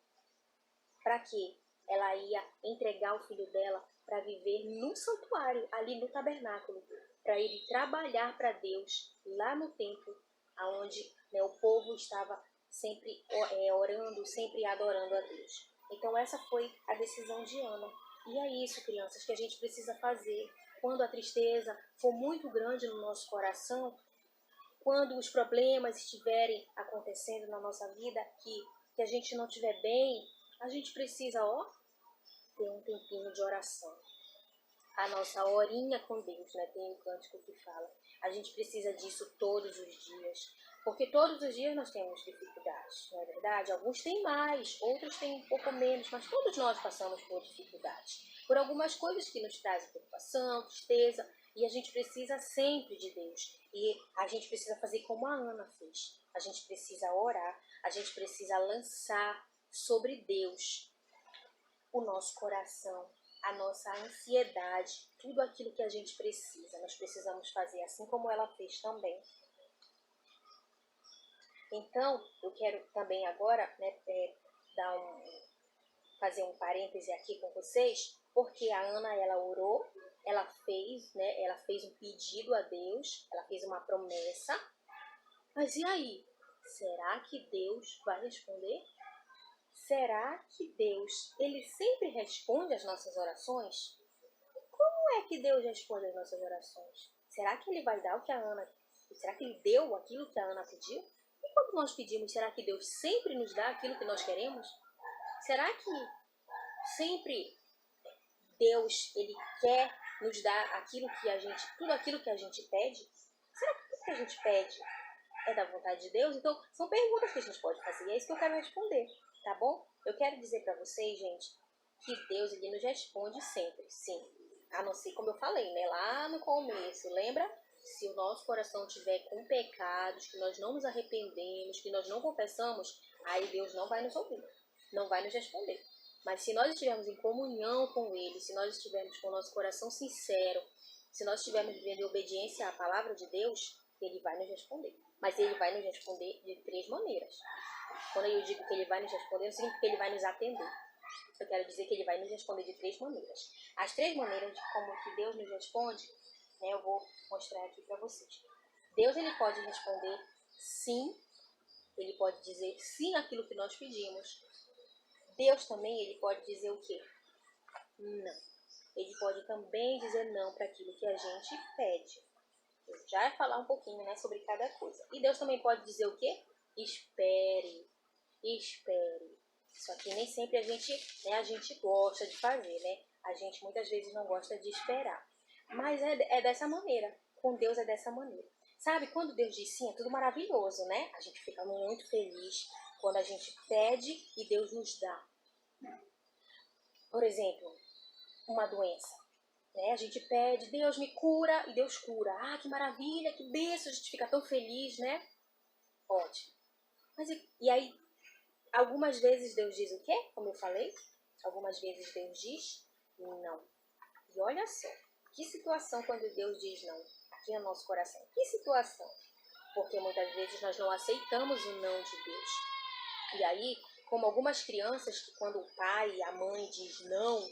Para quê? Ela ia entregar o filho dela para viver no santuário, ali no tabernáculo, para ele trabalhar para Deus lá no templo, onde, né, o povo estava sempre orando, sempre adorando a Deus. Então essa foi a decisão de Ana. E é isso, crianças, que a gente precisa fazer. Quando a tristeza for muito grande no nosso coração, quando os problemas estiverem acontecendo na nossa vida, que a gente não estiver bem, a gente precisa, ter um tempinho de oração. A nossa horinha com Deus, né? Tem um cântico que fala. A gente precisa disso todos os dias. Porque todos os dias nós temos dificuldades, não é verdade? Alguns têm mais, outros têm um pouco menos, mas todos nós passamos por dificuldades. Por algumas coisas que nos trazem preocupação, tristeza, e a gente precisa sempre de Deus. E a gente precisa fazer como a Ana fez. A gente precisa orar, a gente precisa lançar sobre Deus o nosso coração, a nossa ansiedade, tudo aquilo que a gente precisa. Nós precisamos fazer assim como ela fez também. Então, eu quero também agora, né, fazer um parêntese aqui com vocês, porque a Ana, ela orou, ela fez um pedido a Deus, ela fez uma promessa. Mas e aí? Será que Deus vai responder? Será que Deus, ele sempre responde às nossas orações? Como é que Deus responde às nossas orações? Será que ele vai dar o que a Ana... Será que ele deu aquilo que a Ana pediu? E quando nós pedimos, será que Deus sempre nos dá aquilo que nós queremos? Será que sempre Deus, ele quer nos dar tudo aquilo que a gente pede? Será que tudo que a gente pede é da vontade de Deus? Então, são perguntas que a gente pode fazer e é isso que eu quero responder, tá bom? Eu quero dizer para vocês, gente, que Deus, ele nos responde sempre, sim. A não ser, como eu falei, né, lá no começo, lembra? Se o nosso coração estiver com pecados, que nós não nos arrependemos, que nós não confessamos, aí Deus não vai nos ouvir, não vai nos responder. Mas se nós estivermos em comunhão com Ele, se nós estivermos com o nosso coração sincero, se nós estivermos vivendo em obediência à palavra de Deus, Ele vai nos responder. Mas Ele vai nos responder de 3 maneiras. Quando eu digo que Ele vai nos responder, não significa que Ele vai nos atender. Eu quero dizer que Ele vai nos responder de 3 maneiras. As 3 maneiras de como que Deus nos responde, né, eu vou mostrar aqui para vocês. Deus, ele pode responder sim, ele pode dizer sim àquilo que nós pedimos. Deus também, ele pode dizer o quê? Não. Ele pode também dizer não para aquilo que a gente pede. Eu já ia falar um pouquinho, né, sobre cada coisa. E Deus também pode dizer o quê? Espere. Espere. Só que nem sempre a gente gosta de fazer, né? A gente muitas vezes não gosta de esperar. Mas é dessa maneira. Com Deus é dessa maneira. Sabe, quando Deus diz sim, é tudo maravilhoso, né? A gente fica muito feliz quando a gente pede e Deus nos dá. Por exemplo, uma doença. Né? A gente pede, Deus me cura, e Deus cura. Ah, que maravilha, que bênção, a gente fica tão feliz, né? Ótimo. Mas e aí, algumas vezes Deus diz o quê? Como eu falei, algumas vezes Deus diz não. E olha só, que situação quando Deus diz não aqui no nosso coração? Que situação? Porque muitas vezes nós não aceitamos o não de Deus. E aí, como algumas crianças que quando o pai e a mãe diz não,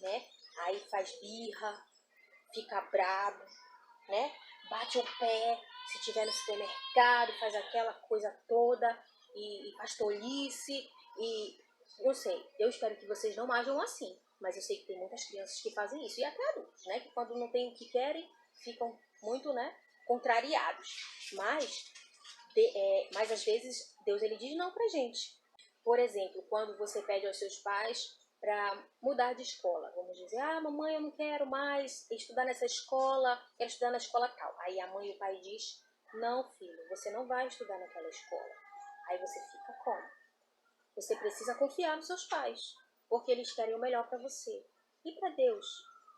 né? Aí faz birra, fica bravo, né? Bate o pé, se estiver no supermercado, faz aquela coisa toda e faz tolice. E eu sei, eu espero que vocês não ajam assim. Mas eu sei que tem muitas crianças que fazem isso. E até adultos, né? Que quando não tem o que querem, ficam muito, né, contrariados. Mas às vezes Deus, ele diz não pra gente. Por exemplo, quando você pede aos seus pais para mudar de escola. Vamos dizer, mamãe, eu não quero mais estudar nessa escola, quero estudar na escola tal. Aí a mãe e o pai diz, não, filho, você não vai estudar naquela escola. Aí você fica como? Você precisa confiar nos seus pais. porque eles querem o melhor para você. E para Deus?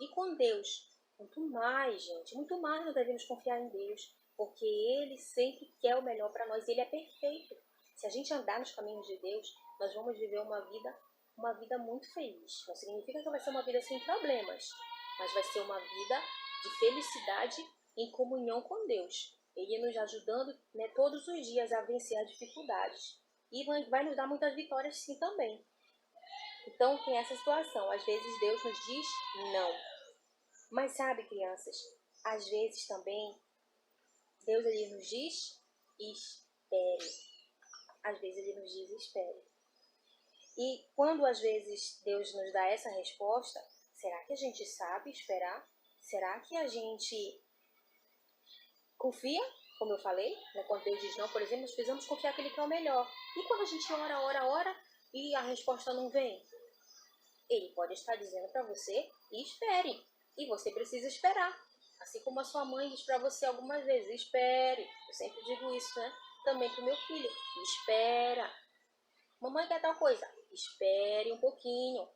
E com Deus? Muito mais, gente, muito mais nós devemos confiar em Deus, porque Ele sempre quer o melhor para nós, Ele é perfeito. Se a gente andar nos caminhos de Deus, nós vamos viver uma vida muito feliz. Não significa que vai ser uma vida sem problemas, mas vai ser uma vida de felicidade em comunhão com Deus. Ele nos ajudando, né, todos os dias a vencer as dificuldades. E vai nos dar muitas vitórias sim também. Então tem essa situação. Às vezes Deus nos diz não. Mas sabe, crianças, às vezes também Deus ele nos diz espere. Às vezes ele nos diz espere. E quando às vezes Deus nos dá essa resposta, será que a gente sabe esperar? Será que a gente confia? Como eu falei, né? Quando Deus diz não, por exemplo, nós precisamos confiar que Ele quer o melhor. E quando a gente ora e a resposta não vem? Ele pode estar dizendo para você, espere. E você precisa esperar. Assim como a sua mãe diz para você algumas vezes, espere. Eu sempre digo isso, né? Também para o meu filho, espera. Mamãe quer tal coisa, espere um pouquinho.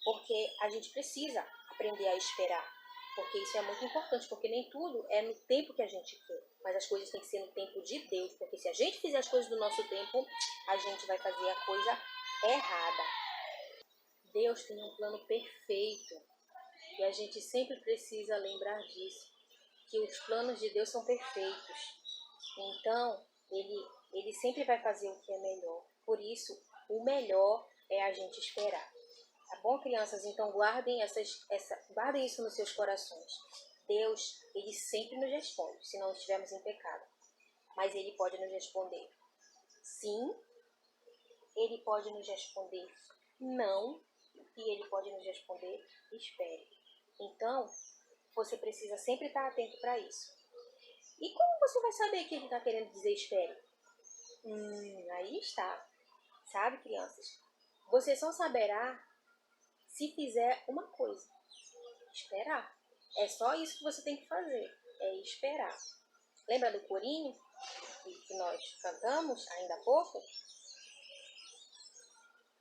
Porque a gente precisa aprender a esperar. Porque isso é muito importante, porque nem tudo é no tempo que a gente quer. Mas as coisas têm que ser no tempo de Deus. Porque se a gente fizer as coisas do nosso tempo, a gente vai fazer a coisa errada. Deus tem um plano perfeito. E a gente sempre precisa lembrar disso. Que os planos de Deus são perfeitos. Então, ele sempre vai fazer o que é melhor. Por isso, o melhor é a gente esperar. Tá bom, crianças? Então, guardem isso nos seus corações. Deus, Ele sempre nos responde, se não estivermos em pecado. Mas Ele pode nos responder sim, Ele pode nos responder não, e Ele pode nos responder espere. Então, você precisa sempre estar atento para isso. E como você vai saber que Ele está querendo dizer espere? Aí está. Sabe, crianças? Você só saberá se fizer uma coisa, esperar. É só isso que você tem que fazer, é esperar. Lembra do corinho que nós cantamos ainda há pouco?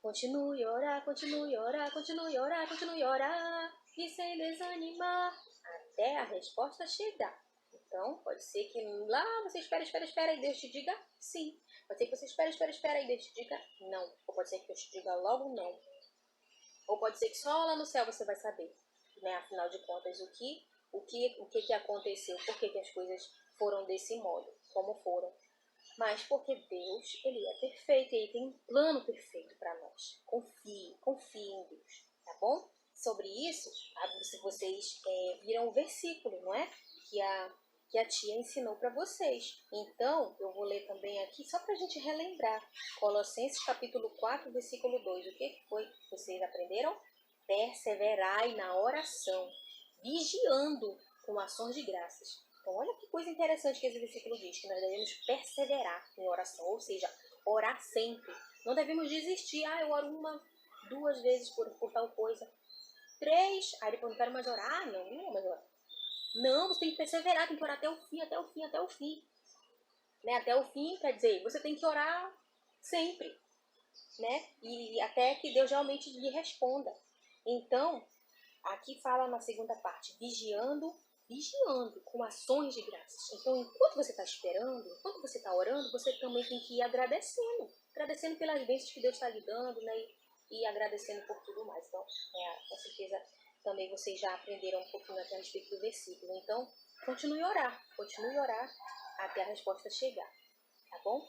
Continue a orar, continue a orar, continue a orar, continue a orar, e sem desanimar, até a resposta chegar. Então, pode ser que lá você espera e Deus te diga sim. Pode ser que você espera e Deus te diga não. Ou pode ser que Deus te diga logo não. Ou pode ser que só lá no céu você vai saber, né? Afinal de contas, o que aconteceu, por que as coisas foram desse modo, como foram. Mas porque Deus, Ele é perfeito, Ele tem um plano perfeito para nós. Confie em Deus, tá bom? Sobre isso, se vocês viram o versículo, não é? Que a tia ensinou para vocês. Então, eu vou ler também aqui, só para a gente relembrar. Colossenses capítulo 4, versículo 2. O que foi que vocês aprenderam? Perseverai na oração, vigiando com ações de graças. Então, olha que coisa interessante que esse versículo diz, que nós devemos perseverar em oração, ou seja, orar sempre. Não devemos desistir. Eu oro 1, 2 vezes por tal coisa. 3, aí depois não quero mais orar. Não vou mais orar. Não, você tem que perseverar, tem que orar até o fim. Né? Até o fim quer dizer, você tem que orar sempre, né? E até que Deus realmente lhe responda. Então, aqui fala na segunda parte, vigiando com ações de graças. Então, enquanto você está esperando, enquanto você está orando, você também tem que ir agradecendo pelas bênçãos que Deus está lhe dando, né? E agradecendo por tudo mais. Então, com certeza, também vocês já aprenderam um pouquinho até a respeito do versículo. Então, continue a orar até a resposta chegar, tá bom?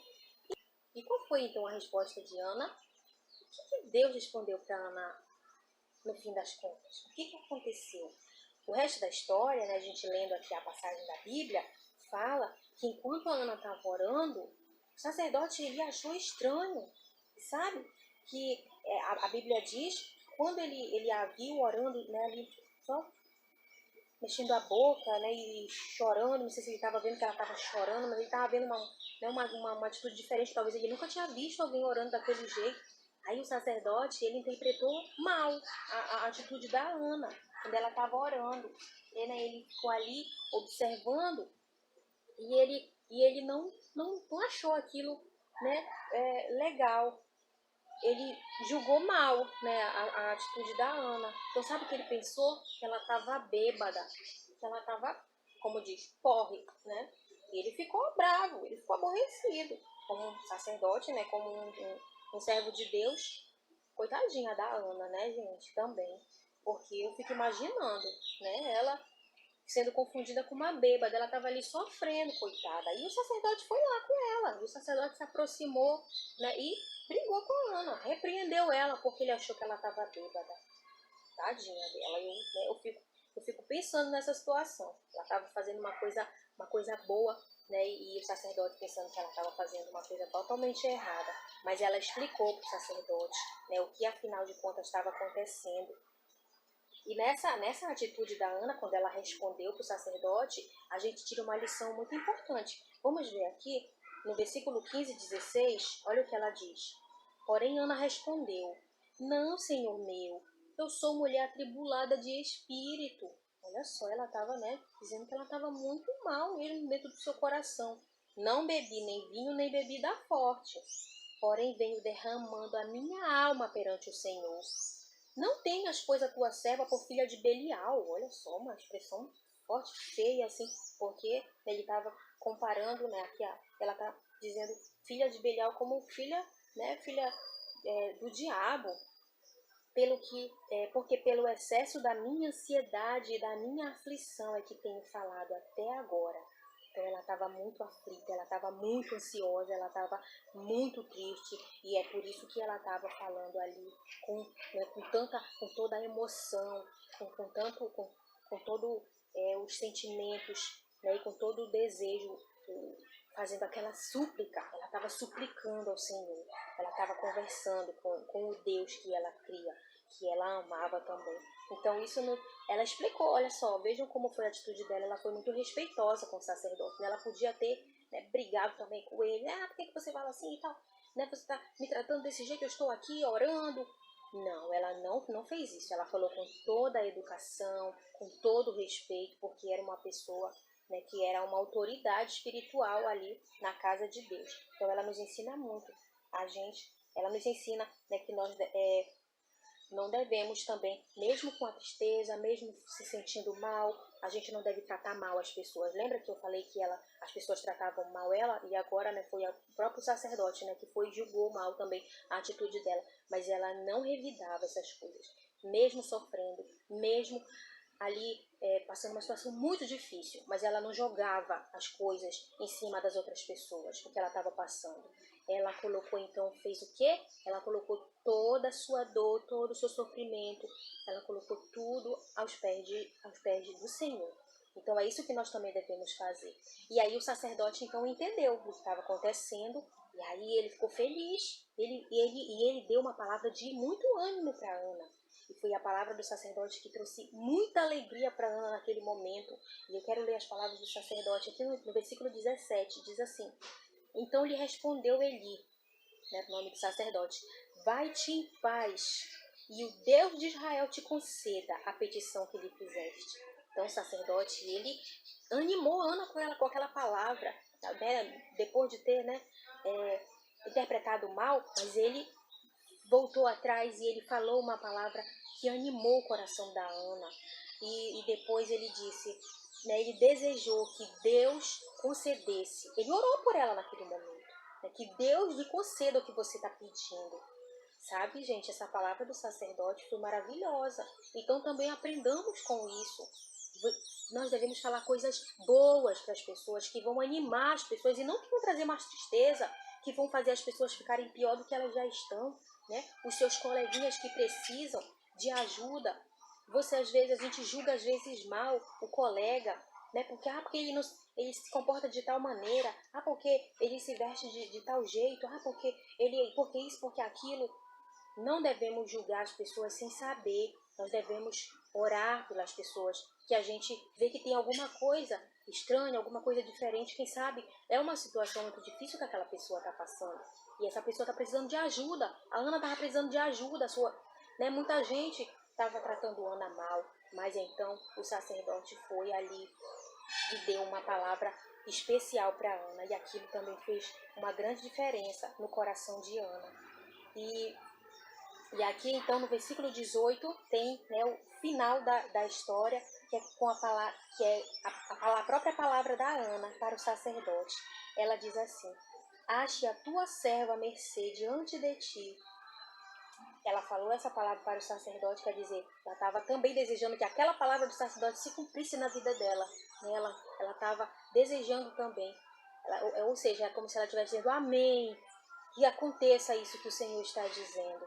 E qual foi, então, a resposta de Ana? O que Deus respondeu para Ana no fim das contas? O que aconteceu? O resto da história, né, a gente lendo aqui a passagem da Bíblia, fala que enquanto a Ana estava orando, o sacerdote ele achou estranho, sabe? Que a Bíblia diz que quando ele a viu orando, né, ali só mexendo a boca, né, e chorando, não sei se ele estava vendo que ela estava chorando, mas ele estava vendo uma atitude diferente, talvez ele nunca tinha visto alguém orando daquele jeito. Aí o sacerdote, ele interpretou mal a atitude da Ana, quando ela estava orando. Ele ficou ali observando e ele não achou aquilo, né, legal. ele julgou mal, né, a atitude da Ana. Então sabe o que ele pensou? Que ela estava bêbada, que ela estava, como diz, porre, né? E ele ficou bravo, ele ficou aborrecido, como um sacerdote, né, como um servo de Deus. Coitadinha da Ana, né, gente, também. Porque eu fico imaginando, né, ela sendo confundida com uma bêbada, ela estava ali sofrendo, coitada. E o sacerdote foi lá com ela, e o sacerdote se aproximou, né, e brigou com a Ana, repreendeu ela porque ele achou que ela estava bêbada. Tadinha dela. Eu fico pensando nessa situação. Ela estava fazendo uma coisa boa, né, e o sacerdote pensando que ela estava fazendo uma coisa totalmente errada. Mas ela explicou para o sacerdote, né, o que afinal de contas estava acontecendo. E nessa atitude da Ana, quando ela respondeu para o sacerdote, a gente tira uma lição muito importante. Vamos ver aqui, no versículo 15 e 16, olha o que ela diz. Porém, Ana respondeu, não, Senhor meu, eu sou mulher atribulada de espírito. Olha só, ela estava, né, dizendo que ela estava muito mal mesmo dentro do seu coração. Não bebi nem vinho, nem bebida forte. Porém, venho derramando a minha alma perante o Senhor. Não tenhas, pois, a tua serva por filha de Belial. Olha só, uma expressão forte, feia, assim, porque ele estava comparando, né, aqui ela está dizendo filha de Belial como filha, né, filha do diabo, porque pelo excesso da minha ansiedade e da minha aflição é que tenho falado até agora. Então ela estava muito aflita, ela estava muito ansiosa, ela estava muito triste, e é por isso que ela estava falando ali com toda a emoção, com todo os sentimentos, né, e com todo o desejo, fazendo aquela súplica. Ela estava suplicando ao Senhor, ela estava conversando com o Deus que ela cria, que ela amava também. Então ela explicou, olha só, vejam como foi a atitude dela, ela foi muito respeitosa com o sacerdote, né? Ela podia ter, né, brigado também com ele, por que você fala assim e tal, né? Você está me tratando desse jeito, eu estou aqui orando. Não, ela não fez isso, ela falou com toda a educação, com todo o respeito, porque era uma pessoa, né, que era uma autoridade espiritual ali na casa de Deus. Então ela nos ensina muito, ela nos ensina, né, que nós não devemos também, mesmo com a tristeza, mesmo se sentindo mal, a gente não deve tratar mal as pessoas. Lembra que eu falei que as pessoas tratavam mal ela? E agora, né, foi o próprio sacerdote, né, que julgou mal também a atitude dela. Mas ela não revidava essas coisas, mesmo sofrendo, mesmo ali passando uma situação muito difícil, mas ela não jogava as coisas em cima das outras pessoas, o que ela estava passando. Ela colocou, então, fez o quê? Ela colocou toda a sua dor, todo o seu sofrimento, ela colocou tudo aos pés do Senhor. Então é isso que nós também devemos fazer. E aí o sacerdote então entendeu o que estava acontecendo, e aí ele ficou feliz, ele deu uma palavra de muito ânimo para Ana. E foi a palavra do sacerdote que trouxe muita alegria para Ana naquele momento. E eu quero ler as palavras do sacerdote aqui no versículo 17, diz assim: então lhe respondeu Eli, né, o nome do sacerdote, vai-te em paz, e o Deus de Israel te conceda a petição que lhe fizeste. Então o sacerdote, ele animou Ana com aquela palavra, né, depois de ter, né, interpretado mal, mas ele voltou atrás e ele falou uma palavra que animou o coração da Ana. E depois ele disse, né, ele desejou que Deus concedesse. Ele orou por ela naquele momento, né, que Deus lhe conceda o que você está pedindo. Sabe, gente, essa palavra do sacerdote foi maravilhosa. Então também aprendamos com isso. Nós devemos falar coisas boas para as pessoas, que vão animar as pessoas e não que vão trazer mais tristeza, que vão fazer as pessoas ficarem pior do que elas já estão, né? Os seus coleguinhas que precisam de ajuda. Às vezes, a gente julga às vezes mal o colega, né? Porque ele se comporta de tal maneira, porque ele se veste de tal jeito, porque isso, porque aquilo. Não devemos julgar as pessoas sem saber. Nós devemos orar pelas pessoas que a gente vê que tem alguma coisa estranha, alguma coisa diferente. Quem sabe é uma situação muito difícil que aquela pessoa está passando. E essa pessoa está precisando de ajuda. A Ana estava precisando de ajuda. Né? Muita gente estava tratando a Ana mal. Mas então o sacerdote foi ali e deu uma palavra especial para Ana. E aquilo também fez uma grande diferença no coração de Ana. E E aqui, então, no versículo 18, tem, né, o final da história, que é com a palavra, que é a própria palavra da Ana para o sacerdote. Ela diz assim: ache a tua serva mercê diante de ti. Ela falou essa palavra para o sacerdote, quer dizer, ela estava também desejando que aquela palavra do sacerdote se cumprisse na vida dela. Ela estava desejando também. Ou seja, é como se ela estivesse dizendo amém, que aconteça isso que o Senhor está dizendo.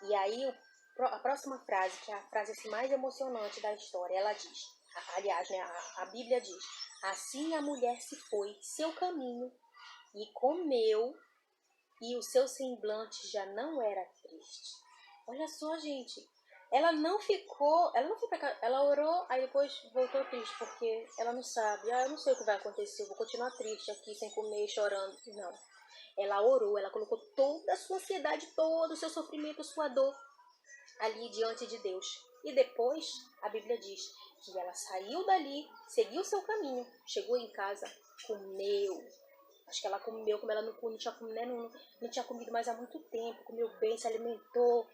E aí, a próxima frase, que é a frase assim, mais emocionante da história, ela diz, aliás, né, a Bíblia diz: assim a mulher se foi seu caminho e comeu, e o seu semblante já não era triste. Olha só, gente, ela não foi pra casa, ela orou, aí depois voltou triste, porque ela não sabe, eu não sei o que vai acontecer, eu vou continuar triste aqui, sem comer, chorando. Não, ela orou, ela colocou toda a sua ansiedade, todo o seu sofrimento, sua dor ali diante de Deus. E depois, a Bíblia diz que ela saiu dali, seguiu o seu caminho, chegou em casa, comeu. Acho que ela comeu como ela não tinha comido mais há muito tempo, comeu bem, se alimentou.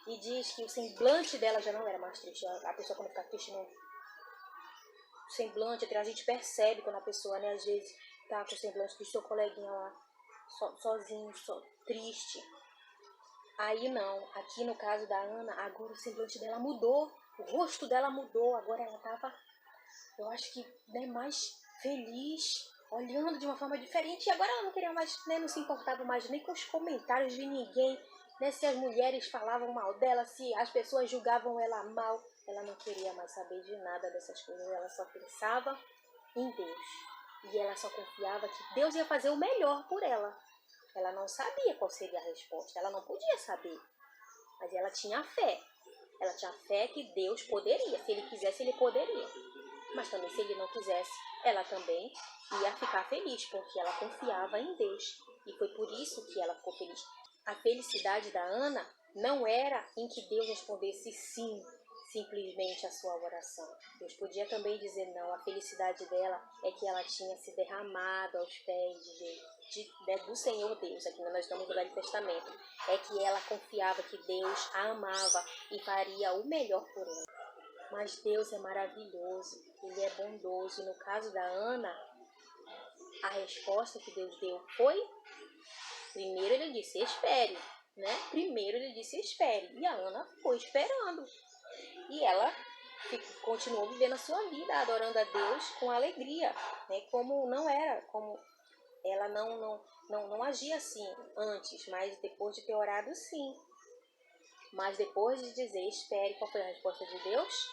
E diz que o semblante dela já não era mais triste. A pessoa quando fica triste, o semblante, a gente percebe quando a pessoa, né, às vezes tá com o semblante do seu coleguinha lá, sozinho, triste. Aí não, aqui no caso da Ana, agora o semblante dela mudou, o rosto dela mudou, agora ela tava, eu acho que, né, mais feliz, olhando de uma forma diferente. E agora ela não queria mais, né, não se importava mais nem com os comentários de ninguém, né, se as mulheres falavam mal dela, se as pessoas julgavam ela mal, ela não queria mais saber de nada dessas coisas, ela só pensava em Deus. E ela só confiava que Deus ia fazer o melhor por ela. Ela não sabia qual seria a resposta, ela não podia saber, mas ela tinha fé. Ela tinha fé que Deus poderia, se Ele quisesse, Ele poderia. Mas também, se Ele não quisesse, ela também ia ficar feliz, porque ela confiava em Deus. E foi por isso que ela ficou feliz. A felicidade da Ana não era em que Deus respondesse sim, simplesmente a sua oração. Deus podia também dizer não. A felicidade dela é que ela tinha se derramado aos pés do Senhor Deus. Aqui nós estamos no Velho Testamento. É que ela confiava que Deus a amava e faria o melhor por ela. Mas Deus é maravilhoso, Ele é bondoso. E no caso da Ana, a resposta que Deus deu foi: primeiro Ele disse, espere, né? Primeiro Ele disse, espere. E a Ana foi esperando. E ela continuou vivendo a sua vida, adorando a Deus com alegria, né? Como ela não agia assim antes, mas depois de ter orado, sim. Mas depois de dizer, espere, qual foi a resposta de Deus?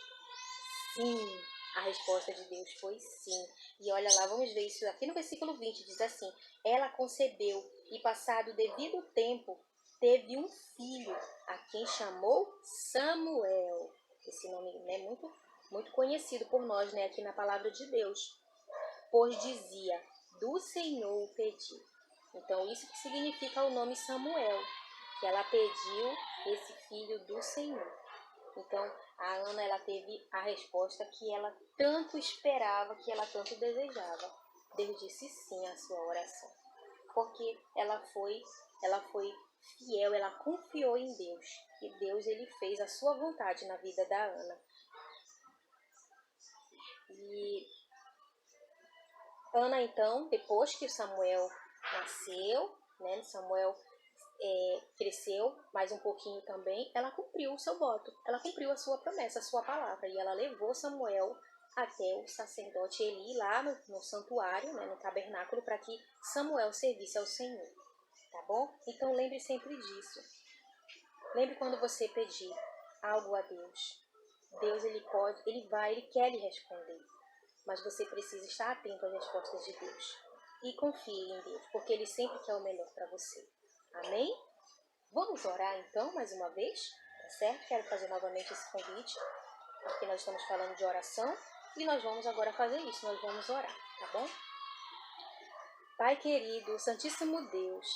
Sim, a resposta de Deus foi sim. E olha lá, vamos ver isso aqui no versículo 20, diz assim: ela concebeu e passado o devido tempo teve um filho, a quem chamou Samuel. Esse nome é muito conhecido por nós, né, aqui na palavra de Deus. Pois dizia, do Senhor pedi. Então isso que significa o nome Samuel, que ela pediu esse filho do Senhor. Então, a Ana, ela teve a resposta que ela tanto esperava, que ela tanto desejava. Deus disse sim à sua oração. Porque ela foi fiel, ela confiou em Deus. E Deus, ele fez a sua vontade na vida da Ana. E Ana, então, depois que Samuel nasceu, né, Samuel cresceu mais um pouquinho também, ela cumpriu o seu voto, ela cumpriu a sua promessa, a sua palavra, e ela levou Samuel até o sacerdote Eli, lá no santuário, né, no tabernáculo, para que Samuel servisse ao Senhor, tá bom? Então lembre sempre disso. Lembre quando você pedir algo a Deus. Deus, ele quer lhe responder, mas você precisa estar atento às respostas de Deus. E confie em Deus, porque Ele sempre quer o melhor para você. Amém? Vamos orar então, mais uma vez, tá certo? Quero fazer novamente esse convite, porque nós estamos falando de oração, e nós vamos agora fazer isso, nós vamos orar, tá bom? Pai querido, Santíssimo Deus,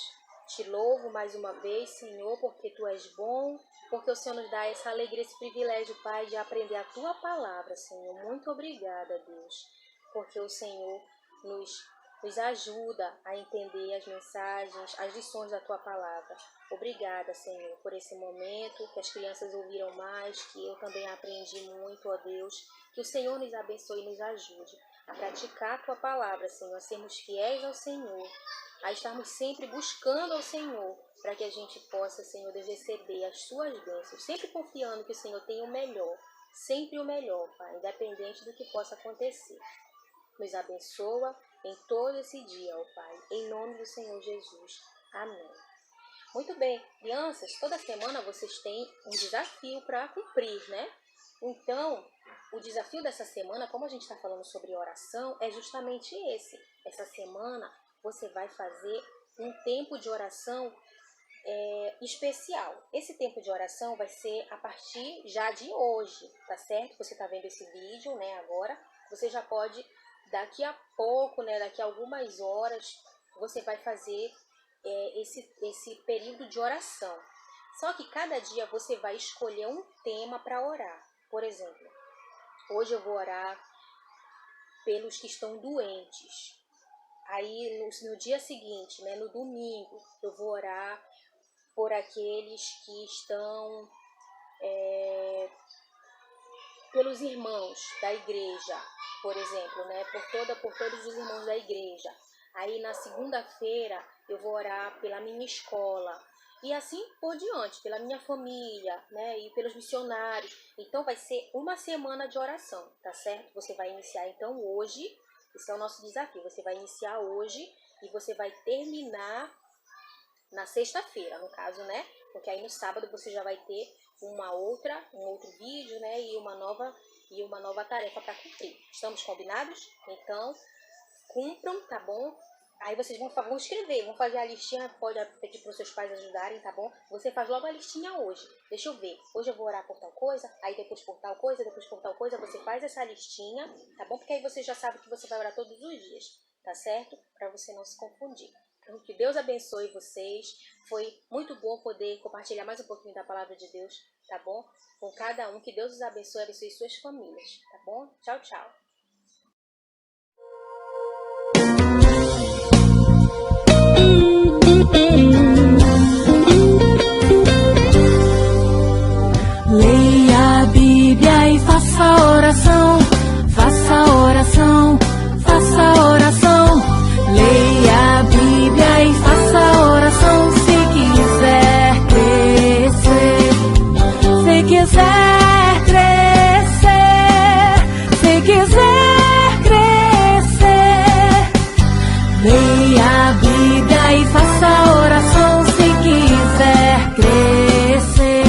te louvo mais uma vez, Senhor, porque Tu és bom, porque o Senhor nos dá essa alegria, esse privilégio, Pai, de aprender a Tua palavra, Senhor. Muito obrigada, Deus, porque o Senhor nos nos ajuda a entender as mensagens, as lições da Tua palavra. Obrigada, Senhor, por esse momento, que as crianças ouviram mais, que eu também aprendi muito, ó Deus. Que o Senhor nos abençoe e nos ajude a praticar a Tua palavra, Senhor, a sermos fiéis ao Senhor, a estarmos sempre buscando ao Senhor, para que a gente possa, Senhor Deus, receber as Suas bênçãos, sempre confiando que o Senhor tem o melhor, sempre o melhor, Pai, independente do que possa acontecer. Nos abençoa em todo esse dia, ó Pai, em nome do Senhor Jesus. Amém. Muito bem, crianças, toda semana vocês têm um desafio para cumprir, né? Então, o desafio dessa semana, como a gente está falando sobre oração, é justamente esse. Essa semana você vai fazer um tempo de oração especial. Esse tempo de oração vai ser a partir já de hoje, tá certo? Você está vendo esse vídeo, né, agora. Você já pode, daqui a pouco, né, daqui a algumas horas, você vai fazer esse período de oração. Só que cada dia você vai escolher um tema para orar. Por exemplo, hoje eu vou orar pelos que estão doentes. Aí no dia seguinte, né, no domingo, eu vou orar por aqueles que estão pelos irmãos da igreja, por exemplo, né, por todos os irmãos da igreja. Aí na segunda-feira eu vou orar pela minha escola e assim por diante, pela minha família, né, e pelos missionários. Então vai ser uma semana de oração, tá certo? Você vai iniciar então hoje, esse é o nosso desafio, você vai iniciar hoje e você vai terminar na sexta-feira, no caso, né? Porque aí no sábado você já vai ter um outro vídeo, né? E uma nova tarefa para cumprir. Estamos combinados? Então, cumpram, tá bom? Aí vocês vão escrever, vão fazer a listinha, pode pedir para os seus pais ajudarem, tá bom? Você faz logo a listinha hoje. Deixa eu ver, hoje eu vou orar por tal coisa, aí depois por tal coisa, depois por tal coisa, você faz essa listinha, tá bom? Porque aí você já sabe que você vai orar todos os dias, tá certo? Para você não se confundir. Então, que Deus abençoe vocês. Foi muito bom poder compartilhar mais um pouquinho da palavra de Deus, tá bom? Com cada um, que Deus os abençoe suas famílias, tá bom? Tchau, tchau. Leia a Bíblia e faça oração, faça oração, faça oração. Leia a Bíblia e faça oração se quiser crescer, se quiser crescer, se quiser crescer. Leia a Bíblia e faça oração se quiser crescer.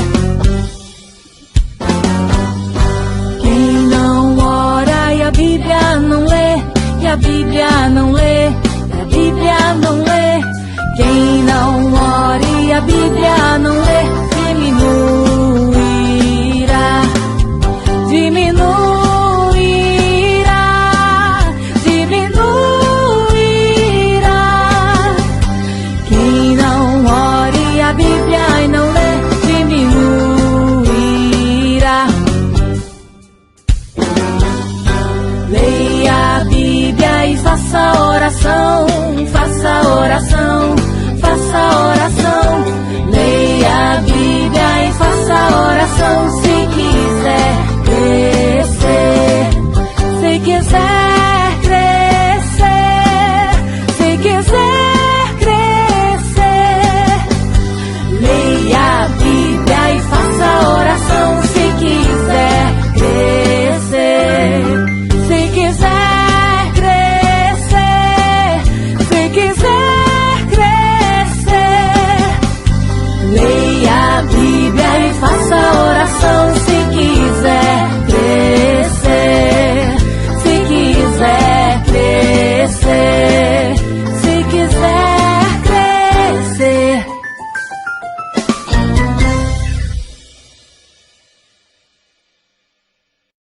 Quem não ora e a Bíblia não lê, e a Bíblia não lê, a Bíblia não lê. Quem não ora e a Bíblia não lê, diminuirá, diminuirá, diminuirá. Quem não ora e a Bíblia e não lê, diminuirá. Leia a Bíblia e faça oração, faça oração, faça oração.